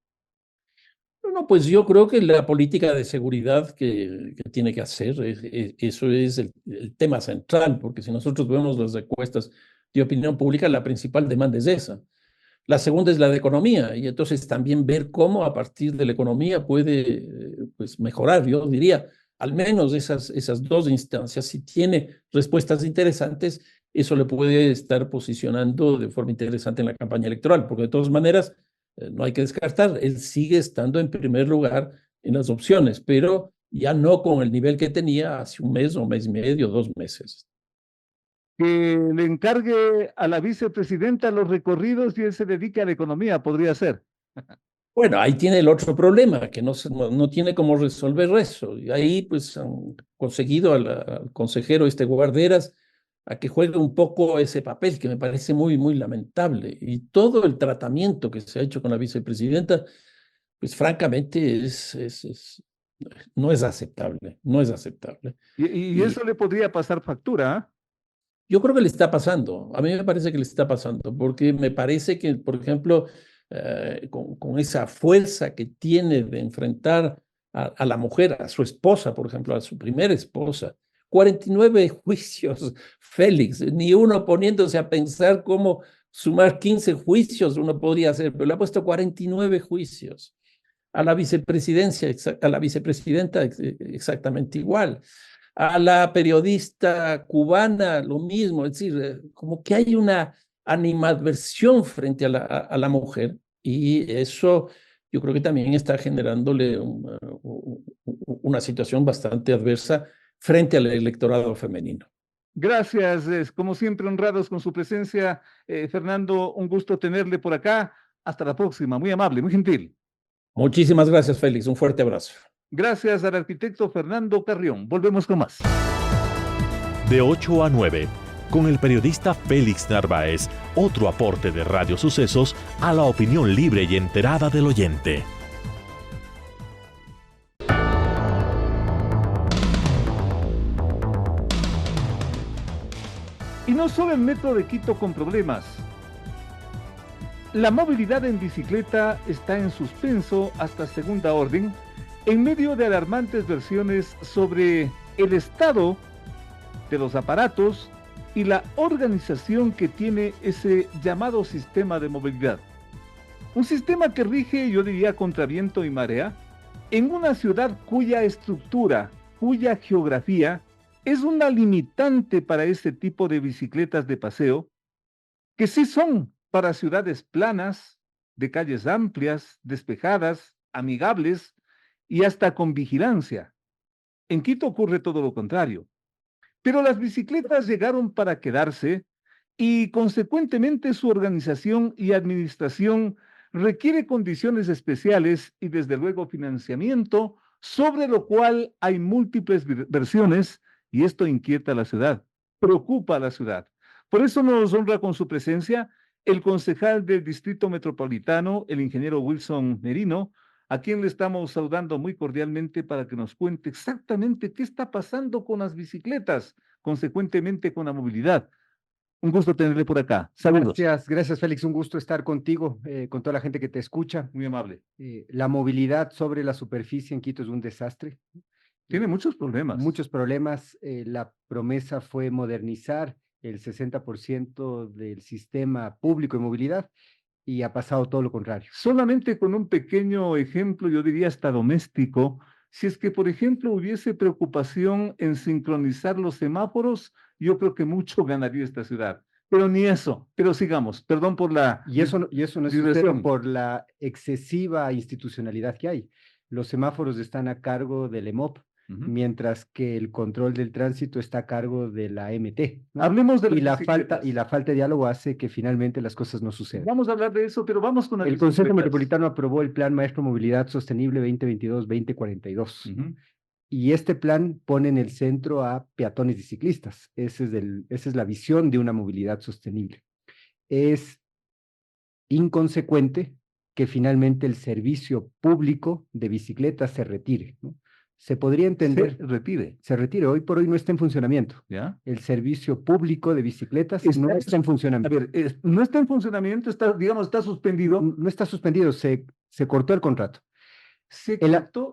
No, pues yo creo que la política de seguridad que tiene que hacer, eso es el tema central, porque si nosotros vemos las encuestas de opinión pública, la principal demanda es esa. La segunda es la de economía, y entonces también ver cómo a partir de la economía puede pues mejorar, yo diría, al menos esas dos instancias. Si tiene respuestas interesantes, eso le puede estar posicionando de forma interesante en la campaña electoral, porque de todas maneras, no hay que descartar, él sigue estando en primer lugar en las opciones, pero ya no con el nivel que tenía hace un mes o mes y medio, 2 meses. Que le encargue a la vicepresidenta los recorridos y él se dedique a la economía, podría ser. Bueno, ahí tiene el otro problema, que no tiene cómo resolver eso. Y ahí pues han conseguido al consejero Guarderas a que juegue un poco ese papel, que me parece muy, muy lamentable. Y todo el tratamiento que se ha hecho con la vicepresidenta, pues francamente no es aceptable, no es aceptable. Y eso le podría pasar factura, ¿ah? Yo creo que le está pasando, a mí me parece que le está pasando, porque me parece que, por ejemplo, con esa fuerza que tiene de enfrentar a la mujer, a su esposa, por ejemplo, a su primera esposa, 49 juicios, Félix, ni uno poniéndose a pensar cómo sumar 15 juicios uno podría hacer, pero le ha puesto 49 juicios. A la vicepresidencia, a la vicepresidenta exactamente igual. A la periodista cubana lo mismo, es decir, como que hay una animadversión frente a la mujer, y eso yo creo que también está generándole una situación bastante adversa frente al electorado femenino. Gracias, como siempre honrados con su presencia, Fernando, un gusto tenerle por acá. Hasta la próxima, muy amable, muy gentil. Muchísimas gracias, Félix, un fuerte abrazo. Gracias al arquitecto Fernando Carrión. Volvemos con más. De 8 a 9, con el periodista Félix Narváez, otro aporte de Radio Sucesos a la opinión libre y enterada del oyente. Y no solo el metro de Quito con problemas. La movilidad en bicicleta está en suspenso hasta segunda orden, en medio de alarmantes versiones sobre el estado de los aparatos y la organización que tiene ese llamado sistema de movilidad. Un sistema que rige, yo diría, contra viento y marea, en una ciudad cuya estructura, cuya geografía, es una limitante para este tipo de bicicletas de paseo, que sí son para ciudades planas, de calles amplias, despejadas, amigables y hasta con vigilancia. En Quito ocurre todo lo contrario. Pero las bicicletas llegaron para quedarse y consecuentemente su organización y administración requiere condiciones especiales y desde luego financiamiento, sobre lo cual hay múltiples versiones Y esto inquieta a la ciudad, preocupa a la ciudad. Por eso nos honra con su presencia el concejal del Distrito Metropolitano, el ingeniero Wilson Merino, a quien le estamos saludando muy cordialmente para que nos cuente exactamente qué está pasando con las bicicletas, consecuentemente con la movilidad. Un gusto tenerle por acá. Saludos. Gracias Félix, un gusto estar contigo, con toda la gente que te escucha. Muy amable. La movilidad sobre la superficie en Quito es un desastre. Tiene muchos problemas. Muchos problemas. La promesa fue modernizar el 60% del sistema público de movilidad y ha pasado todo lo contrario. Solamente con un pequeño ejemplo, yo diría hasta doméstico, si es que, por ejemplo, hubiese preocupación en sincronizar los semáforos, yo creo que mucho ganaría esta ciudad. Pero ni eso. Pero sigamos. Perdón por la... Y eso no es sincero por la excesiva institucionalidad que hay. Los semáforos están a cargo del EMOP, mientras que el control del tránsito está a cargo de la MT, ¿no? Hablemos de la falta de diálogo hace que finalmente las cosas no sucedan. Vamos a hablar de eso, pero vamos con el Consejo Metropolitano aprobó el Plan Maestro Movilidad Sostenible 2022-2042. Y este plan pone en el centro a peatones y ciclistas. Esa es la visión de una movilidad sostenible. Es inconsecuente que finalmente el servicio público de bicicletas se retire, ¿no? Se podría entender... Se retire. Hoy por hoy no está en funcionamiento. ¿Ya? El servicio público de bicicletas no está en funcionamiento. A ver, no está en funcionamiento, está suspendido. No está suspendido, se cortó el contrato.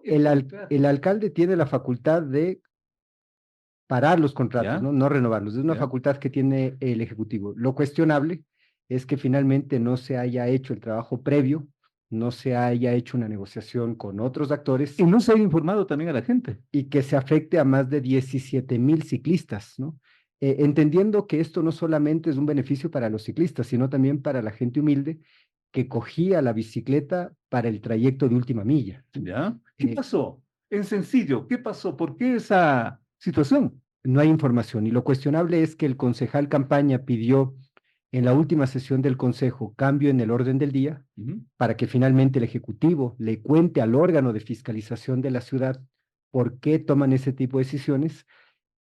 El alcalde tiene la facultad de parar los contratos, no renovarlos. Es una facultad que tiene el Ejecutivo. Lo cuestionable es que finalmente no se haya hecho el trabajo previo, no se haya hecho una negociación con otros actores. Y no se haya informado también a la gente. Y que se afecte a más de 17,000 ciclistas, ¿no? Entendiendo que esto no solamente es un beneficio para los ciclistas, sino también para la gente humilde que cogía la bicicleta para el trayecto de última milla. ¿Ya? ¿Qué pasó? En sencillo, ¿qué pasó? ¿Por qué esa situación? No hay información. Y lo cuestionable es que el concejal Campaña pidió en la última sesión del Consejo cambio en el orden del día para que finalmente el Ejecutivo le cuente al órgano de fiscalización de la ciudad por qué toman ese tipo de decisiones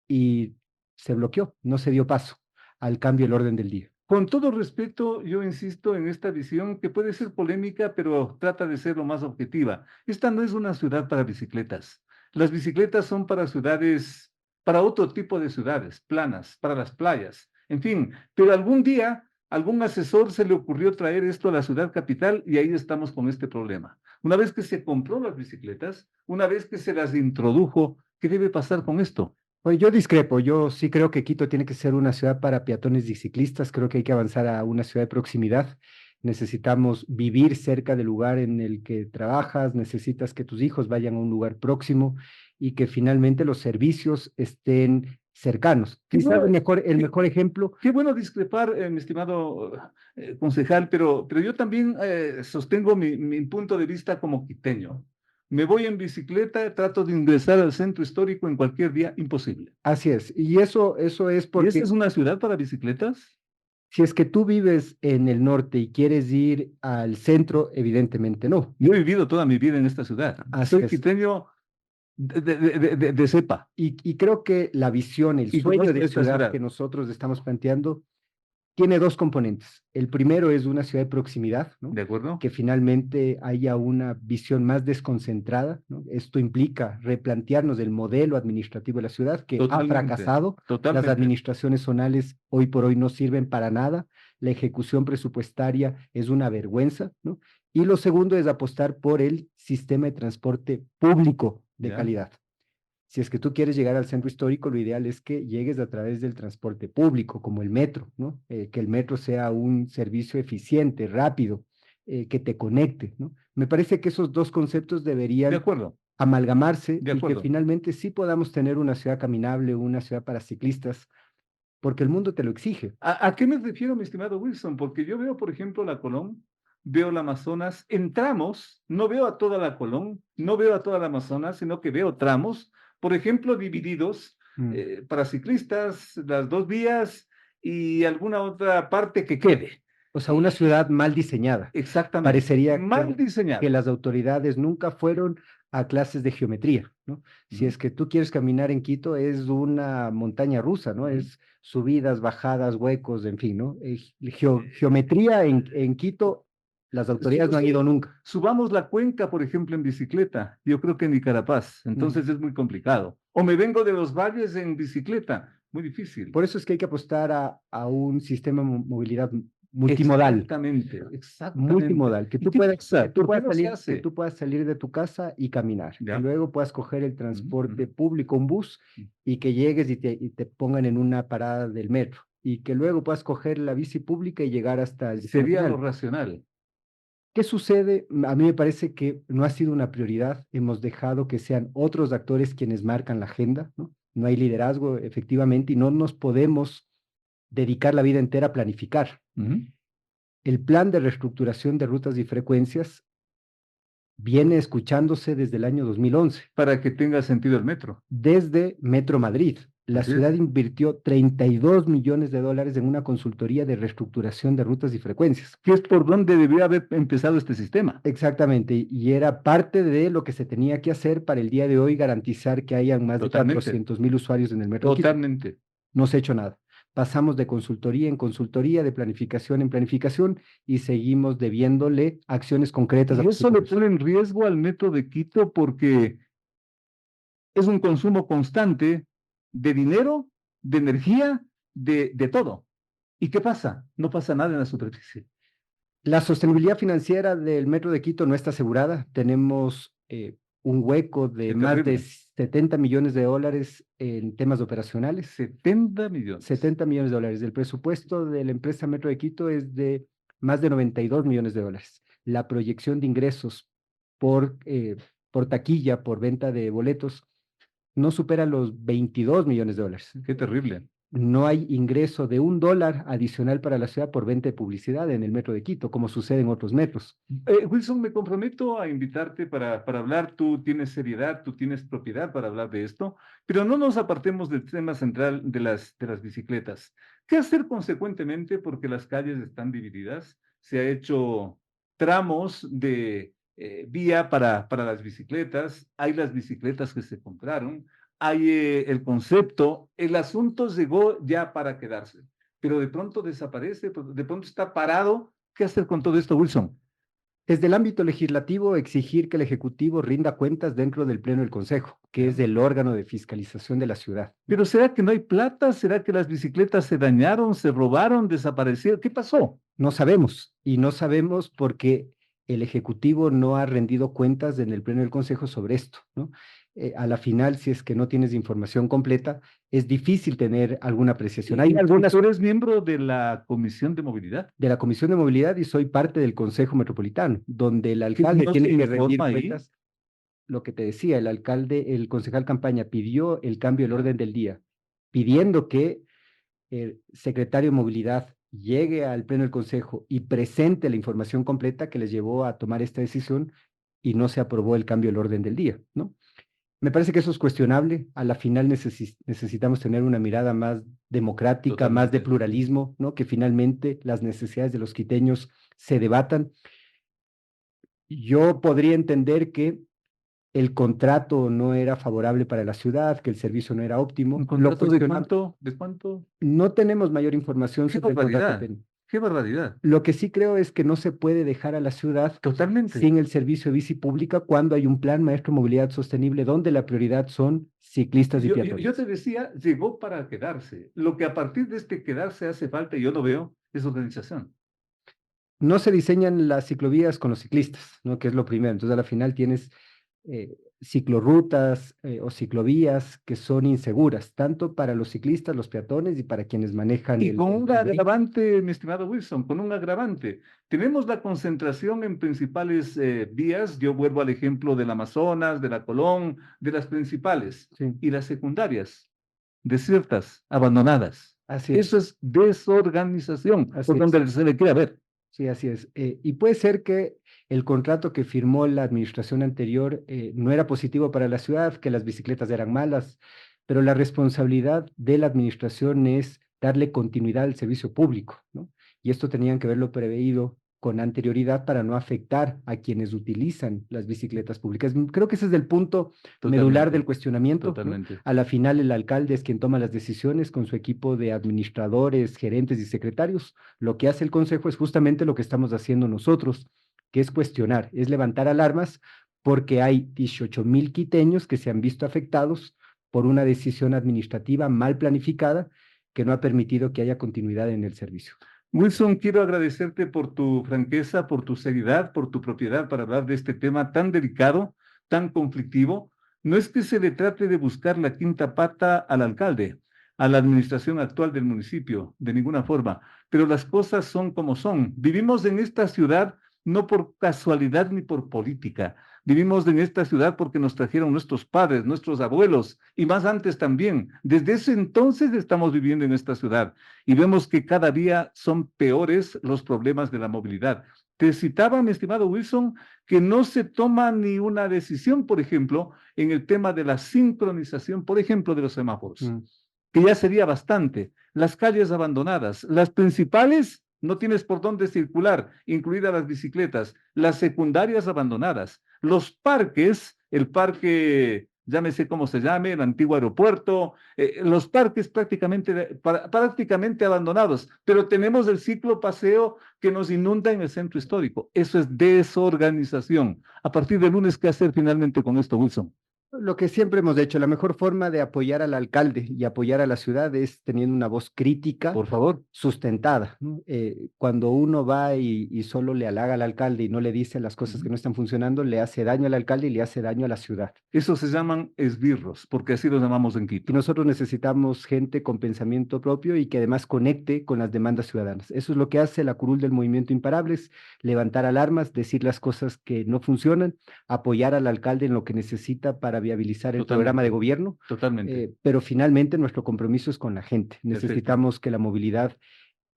y se bloqueó, no se dio paso al cambio del orden del día. Con todo respeto, yo insisto en esta visión que puede ser polémica, pero trata de ser lo más objetiva. Esta no es una ciudad para bicicletas. Las bicicletas son para ciudades, para otro tipo de ciudades, planas, para las playas. En fin, pero algún día, algún asesor se le ocurrió traer esto a la ciudad capital y ahí estamos con este problema. Una vez que se compró las bicicletas, una vez que se las introdujo, ¿qué debe pasar con esto? Pues yo discrepo, yo sí creo que Quito tiene que ser una ciudad para peatones y ciclistas, creo que hay que avanzar a una ciudad de proximidad. Necesitamos vivir cerca del lugar en el que trabajas, necesitas que tus hijos vayan a un lugar próximo y que finalmente los servicios estén cercanos. Quizás el mejor ejemplo. Qué bueno discrepar, mi estimado concejal, pero yo también sostengo mi punto de vista como quiteño. Me voy en bicicleta, trato de ingresar al centro histórico en cualquier día, imposible. Así es, y eso es porque... ¿Y esta es una ciudad para bicicletas? Si es que tú vives en el norte y quieres ir al centro, evidentemente no. Yo he vivido toda mi vida en esta ciudad. Soy quiteño de cepa. Y creo que la visión, el sueño de ciudad que nosotros estamos planteando tiene dos componentes. El primero es una ciudad de proximidad, ¿no? De acuerdo. Que finalmente haya una visión más desconcentrada, ¿no? Esto implica replantearnos el modelo administrativo de la ciudad que ha fracasado. Totalmente. Las administraciones zonales hoy por hoy no sirven para nada. La ejecución presupuestaria es una vergüenza, ¿no? Y lo segundo es apostar por el sistema de transporte público de calidad. Si es que tú quieres llegar al centro histórico, lo ideal es que llegues a través del transporte público, como el metro, ¿no? Que el metro sea un servicio eficiente, rápido, que te conecte, ¿no? Me parece que esos dos conceptos deberían amalgamarse y que finalmente sí podamos tener una ciudad caminable, una ciudad para ciclistas, porque el mundo te lo exige. ¿A qué me refiero, mi estimado Wilson? Porque yo veo, por ejemplo, la Colón, veo la Amazonas, en tramos, no veo a toda la Colón, no veo a toda la Amazonas, sino que veo tramos, por ejemplo, divididos para ciclistas, las dos vías y alguna otra parte que quede. O sea, una ciudad mal diseñada. Exactamente. Parecería mal diseñada. Que las autoridades nunca fueron a clases de geometría. ¿no? Si es que tú quieres caminar en Quito, es una montaña rusa, ¿no? Es subidas, bajadas, huecos, en fin, ¿no? Geometría en Quito, las autoridades no han ido nunca. Subamos la cuenca, por ejemplo, en bicicleta. Yo creo que en Carapaz. Entonces es muy complicado. O me vengo de los valles en bicicleta. Muy difícil. Por eso es que hay que apostar a un sistema de movilidad multimodal. Exactamente. Multimodal, que tú ¿Qué puedas, pasa? que tú ¿Por qué puedas no se salir, hace? que tú puedas salir de tu casa y caminar, Ya. que luego puedas coger el transporte Ujú. público, un bus, y que llegues y te pongan en una parada del metro, y que luego puedas coger la bici pública y llegar hasta el destino Sería final. lo racional. ¿Qué sucede? A mí me parece que no ha sido una prioridad. Hemos dejado que sean otros actores quienes marcan la agenda, ¿no? No hay liderazgo, efectivamente, y no nos podemos dedicar la vida entera a planificar. Ujú. El plan de reestructuración de rutas y frecuencias viene escuchándose desde el año 2011, Para que tenga sentido el metro. desde Metro Madrid. La Así es. ciudad invirtió 32 millones de dólares en una consultoría de reestructuración de rutas y frecuencias. Que es por donde debería haber empezado este sistema. Exactamente, y era parte de lo que se tenía que hacer para el día de hoy garantizar que hayan más Totalmente. de 400.000 usuarios en el metro. de Quito. Totalmente. No se ha hecho nada. Pasamos de consultoría en consultoría, de planificación en planificación, y seguimos debiéndole acciones concretas. Y eso le pone en riesgo al metro de Quito porque es un consumo constante de dinero, de energía, de todo. ¿Y qué pasa? No pasa nada en la superficie. La sostenibilidad financiera del Metro de Quito no está asegurada. Tenemos un hueco de Qué más de terrible. 70 millones de dólares en temas operacionales. 70 millones. 70 millones de dólares. El presupuesto de la empresa Metro de Quito es de más de 92 millones de dólares. La proyección de ingresos por taquilla, por venta de boletos, no supera los 22 millones de dólares. Qué terrible. No hay ingreso de $1 adicional para la ciudad por venta de publicidad en el metro de Quito, como sucede en otros metros. Wilson, me comprometo a invitarte para hablar. Tú tienes seriedad, tú tienes propiedad para hablar de esto, pero no nos apartemos del tema central de las bicicletas. ¿Qué hacer consecuentemente? Porque las calles están divididas. Se ha hecho tramos de vía para las bicicletas. Hay las bicicletas que se compraron. Hay el concepto. El asunto llegó ya para quedarse, pero de pronto desaparece, de pronto está parado. ¿Qué hacer con todo esto, Wilson? Desde el ámbito legislativo, exigir que el Ejecutivo rinda cuentas dentro del Pleno del Consejo, que es el órgano de fiscalización de la ciudad. Pero ¿será que no hay plata? ¿Será que las bicicletas se dañaron, se robaron, desaparecieron? ¿Qué pasó? No sabemos, y no sabemos porque el Ejecutivo no ha rendido cuentas en el Pleno del Consejo sobre esto, ¿no? A la final, si es que no tienes información completa, es difícil tener alguna apreciación. Hay algunas ¿Tú eres miembro de la Comisión de Movilidad? de la Comisión de Movilidad y soy parte del Consejo Metropolitano, donde el alcalde no tiene se que rendir informa ahí? cuentas. Lo que te decía, el concejal campaña pidió el cambio del orden del día, pidiendo que el secretario de Movilidad llegue al Pleno del Consejo y presente la información completa que les llevó a tomar esta decisión, y no se aprobó el cambio del orden del día, ¿no? Me parece que eso es cuestionable. A la final necesitamos tener una mirada más democrática, más de Totalmente. pluralismo, ¿no? Que finalmente las necesidades de los quiteños se debatan. Yo podría entender que el contrato no era favorable para la ciudad, que el servicio no era óptimo. ¿Un Lo contrato de cuestionamos. cuánto? ¿De cuánto? No tenemos mayor información ¡Qué sobre el contrato. barbaridad! ¡Qué barbaridad! Lo que sí creo es que no se puede dejar a la ciudad Totalmente. sin el servicio de bici pública cuando hay un plan maestro de movilidad sostenible donde la prioridad son ciclistas y peatones. Yo te decía, llegó para quedarse. Lo que a partir de este quedarse hace falta, y yo lo veo, es organización. No se diseñan las ciclovías con los ciclistas, ¿no? Que es lo primero. Entonces, a la final tienes ciclorrutas o ciclovías que son inseguras, tanto para los ciclistas, los peatones y para quienes manejan Y con un vehículo. agravante, mi estimado Wilson, con un agravante. Tenemos la concentración en principales vías. Yo vuelvo al ejemplo del Amazonas, de la Colón, de las principales. Sí. Y las secundarias, desiertas, abandonadas. Así es. Eso es desorganización, Así por es. donde se le quiera ver. Sí, así es. Y puede ser que el contrato que firmó la administración anterior no era positivo para la ciudad, que las bicicletas eran malas, pero la responsabilidad de la administración es darle continuidad al servicio público, ¿no? Y esto tenían que haberlo preveído con anterioridad para no afectar a quienes utilizan las bicicletas públicas. Creo que ese es el punto medular del cuestionamiento, ¿no? Totalmente. A la final el alcalde es quien toma las decisiones con su equipo de administradores, gerentes y secretarios. Lo que hace el consejo es justamente lo que estamos haciendo nosotros, que es cuestionar, es levantar alarmas, porque hay 18,000 quiteños que se han visto afectados por una decisión administrativa mal planificada que no ha permitido que haya continuidad en el servicio. Wilson, quiero agradecerte por tu franqueza, por tu seriedad, por tu propiedad para hablar de este tema tan delicado, tan conflictivo. No es que se le trate de buscar la quinta pata al alcalde, a la administración actual del municipio, de ninguna forma, pero las cosas son como son. Vivimos en esta ciudad no por casualidad ni por política. Vivimos en esta ciudad porque nos trajeron nuestros padres, nuestros abuelos, y más antes también. Desde ese entonces estamos viviendo en esta ciudad y vemos que cada día son peores los problemas de la movilidad. Te citaba, mi estimado Wilson, que no se toma ni una decisión, por ejemplo, en el tema de la sincronización, por ejemplo, de los semáforos, que ya sería bastante. Las calles abandonadas, las principales, no tienes por dónde circular, incluidas las bicicletas, las secundarias abandonadas, los parques, el parque, llámese cómo se llame, el antiguo aeropuerto, los parques prácticamente abandonados, pero tenemos el ciclo paseo que nos inunda en el centro histórico. Eso es desorganización. A partir del lunes, ¿qué hacer finalmente con esto, Wilson? Lo que siempre hemos hecho, la mejor forma de apoyar al alcalde y apoyar a la ciudad es teniendo una voz crítica, por favor, sustentada, ¿no? Cuando uno va y solo le halaga al alcalde y no le dice las cosas que no están funcionando, le hace daño al alcalde y le hace daño a la ciudad. Eso se llaman esbirros, porque así los llamamos en Quito. Y nosotros necesitamos gente con pensamiento propio y que además conecte con las demandas ciudadanas. Eso es lo que hace la curul del Movimiento Imparables, levantar alarmas, decir las cosas que no funcionan, apoyar al alcalde en lo que necesita para viabilizar el programa de gobierno. Totalmente. Pero finalmente nuestro compromiso es con la gente. Necesitamos que la movilidad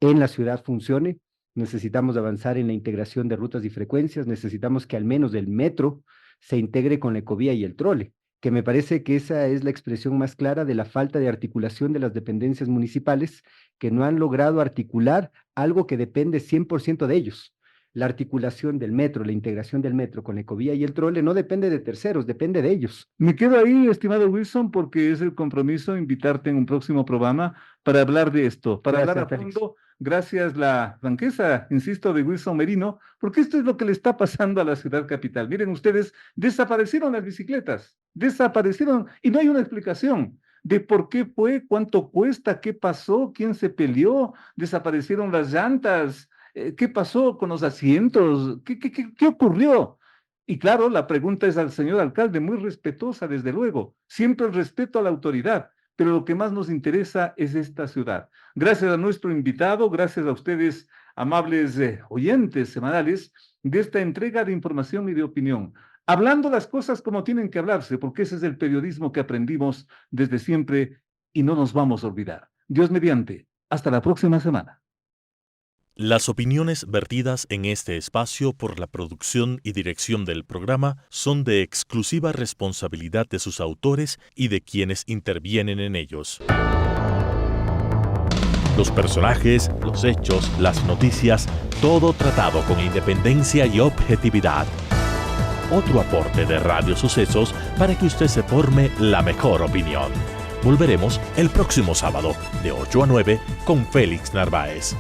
en la ciudad funcione, necesitamos avanzar en la integración de rutas y frecuencias, necesitamos que al menos el metro se integre con la ecovía y el trole, que me parece que esa es la expresión más clara de la falta de articulación de las dependencias municipales, que no han logrado articular algo que depende 100% de ellos. La articulación del metro, la integración del metro con la ecovía y el trole no depende de terceros, depende de ellos. Me quedo ahí, estimado Wilson, porque es el compromiso invitarte en un próximo programa para hablar de esto, para hablar a fondo. Gracias la franqueza, insisto, de Wilson Merino, porque esto es lo que le está pasando a la ciudad capital. Miren ustedes, desaparecieron las bicicletas, desaparecieron y no hay una explicación de por qué fue, cuánto cuesta, qué pasó, quién se peleó, desaparecieron las llantas. ¿Qué pasó con los asientos? ¿Qué ocurrió? Y claro, la pregunta es al señor alcalde, muy respetuosa, desde luego. Siempre el respeto a la autoridad, pero lo que más nos interesa es esta ciudad. Gracias a nuestro invitado, gracias a ustedes, amables oyentes semanales, de esta entrega de información y de opinión. Hablando las cosas como tienen que hablarse, porque ese es el periodismo que aprendimos desde siempre y no nos vamos a olvidar. Dios mediante. Hasta la próxima semana. Las opiniones vertidas en este espacio por la producción y dirección del programa son de exclusiva responsabilidad de sus autores y de quienes intervienen en ellos. Los personajes, los hechos, las noticias, todo tratado con independencia y objetividad. Otro aporte de Radio Sucesos para que usted se forme la mejor opinión. Volveremos el próximo sábado de 8 a 9 con Félix Narváez.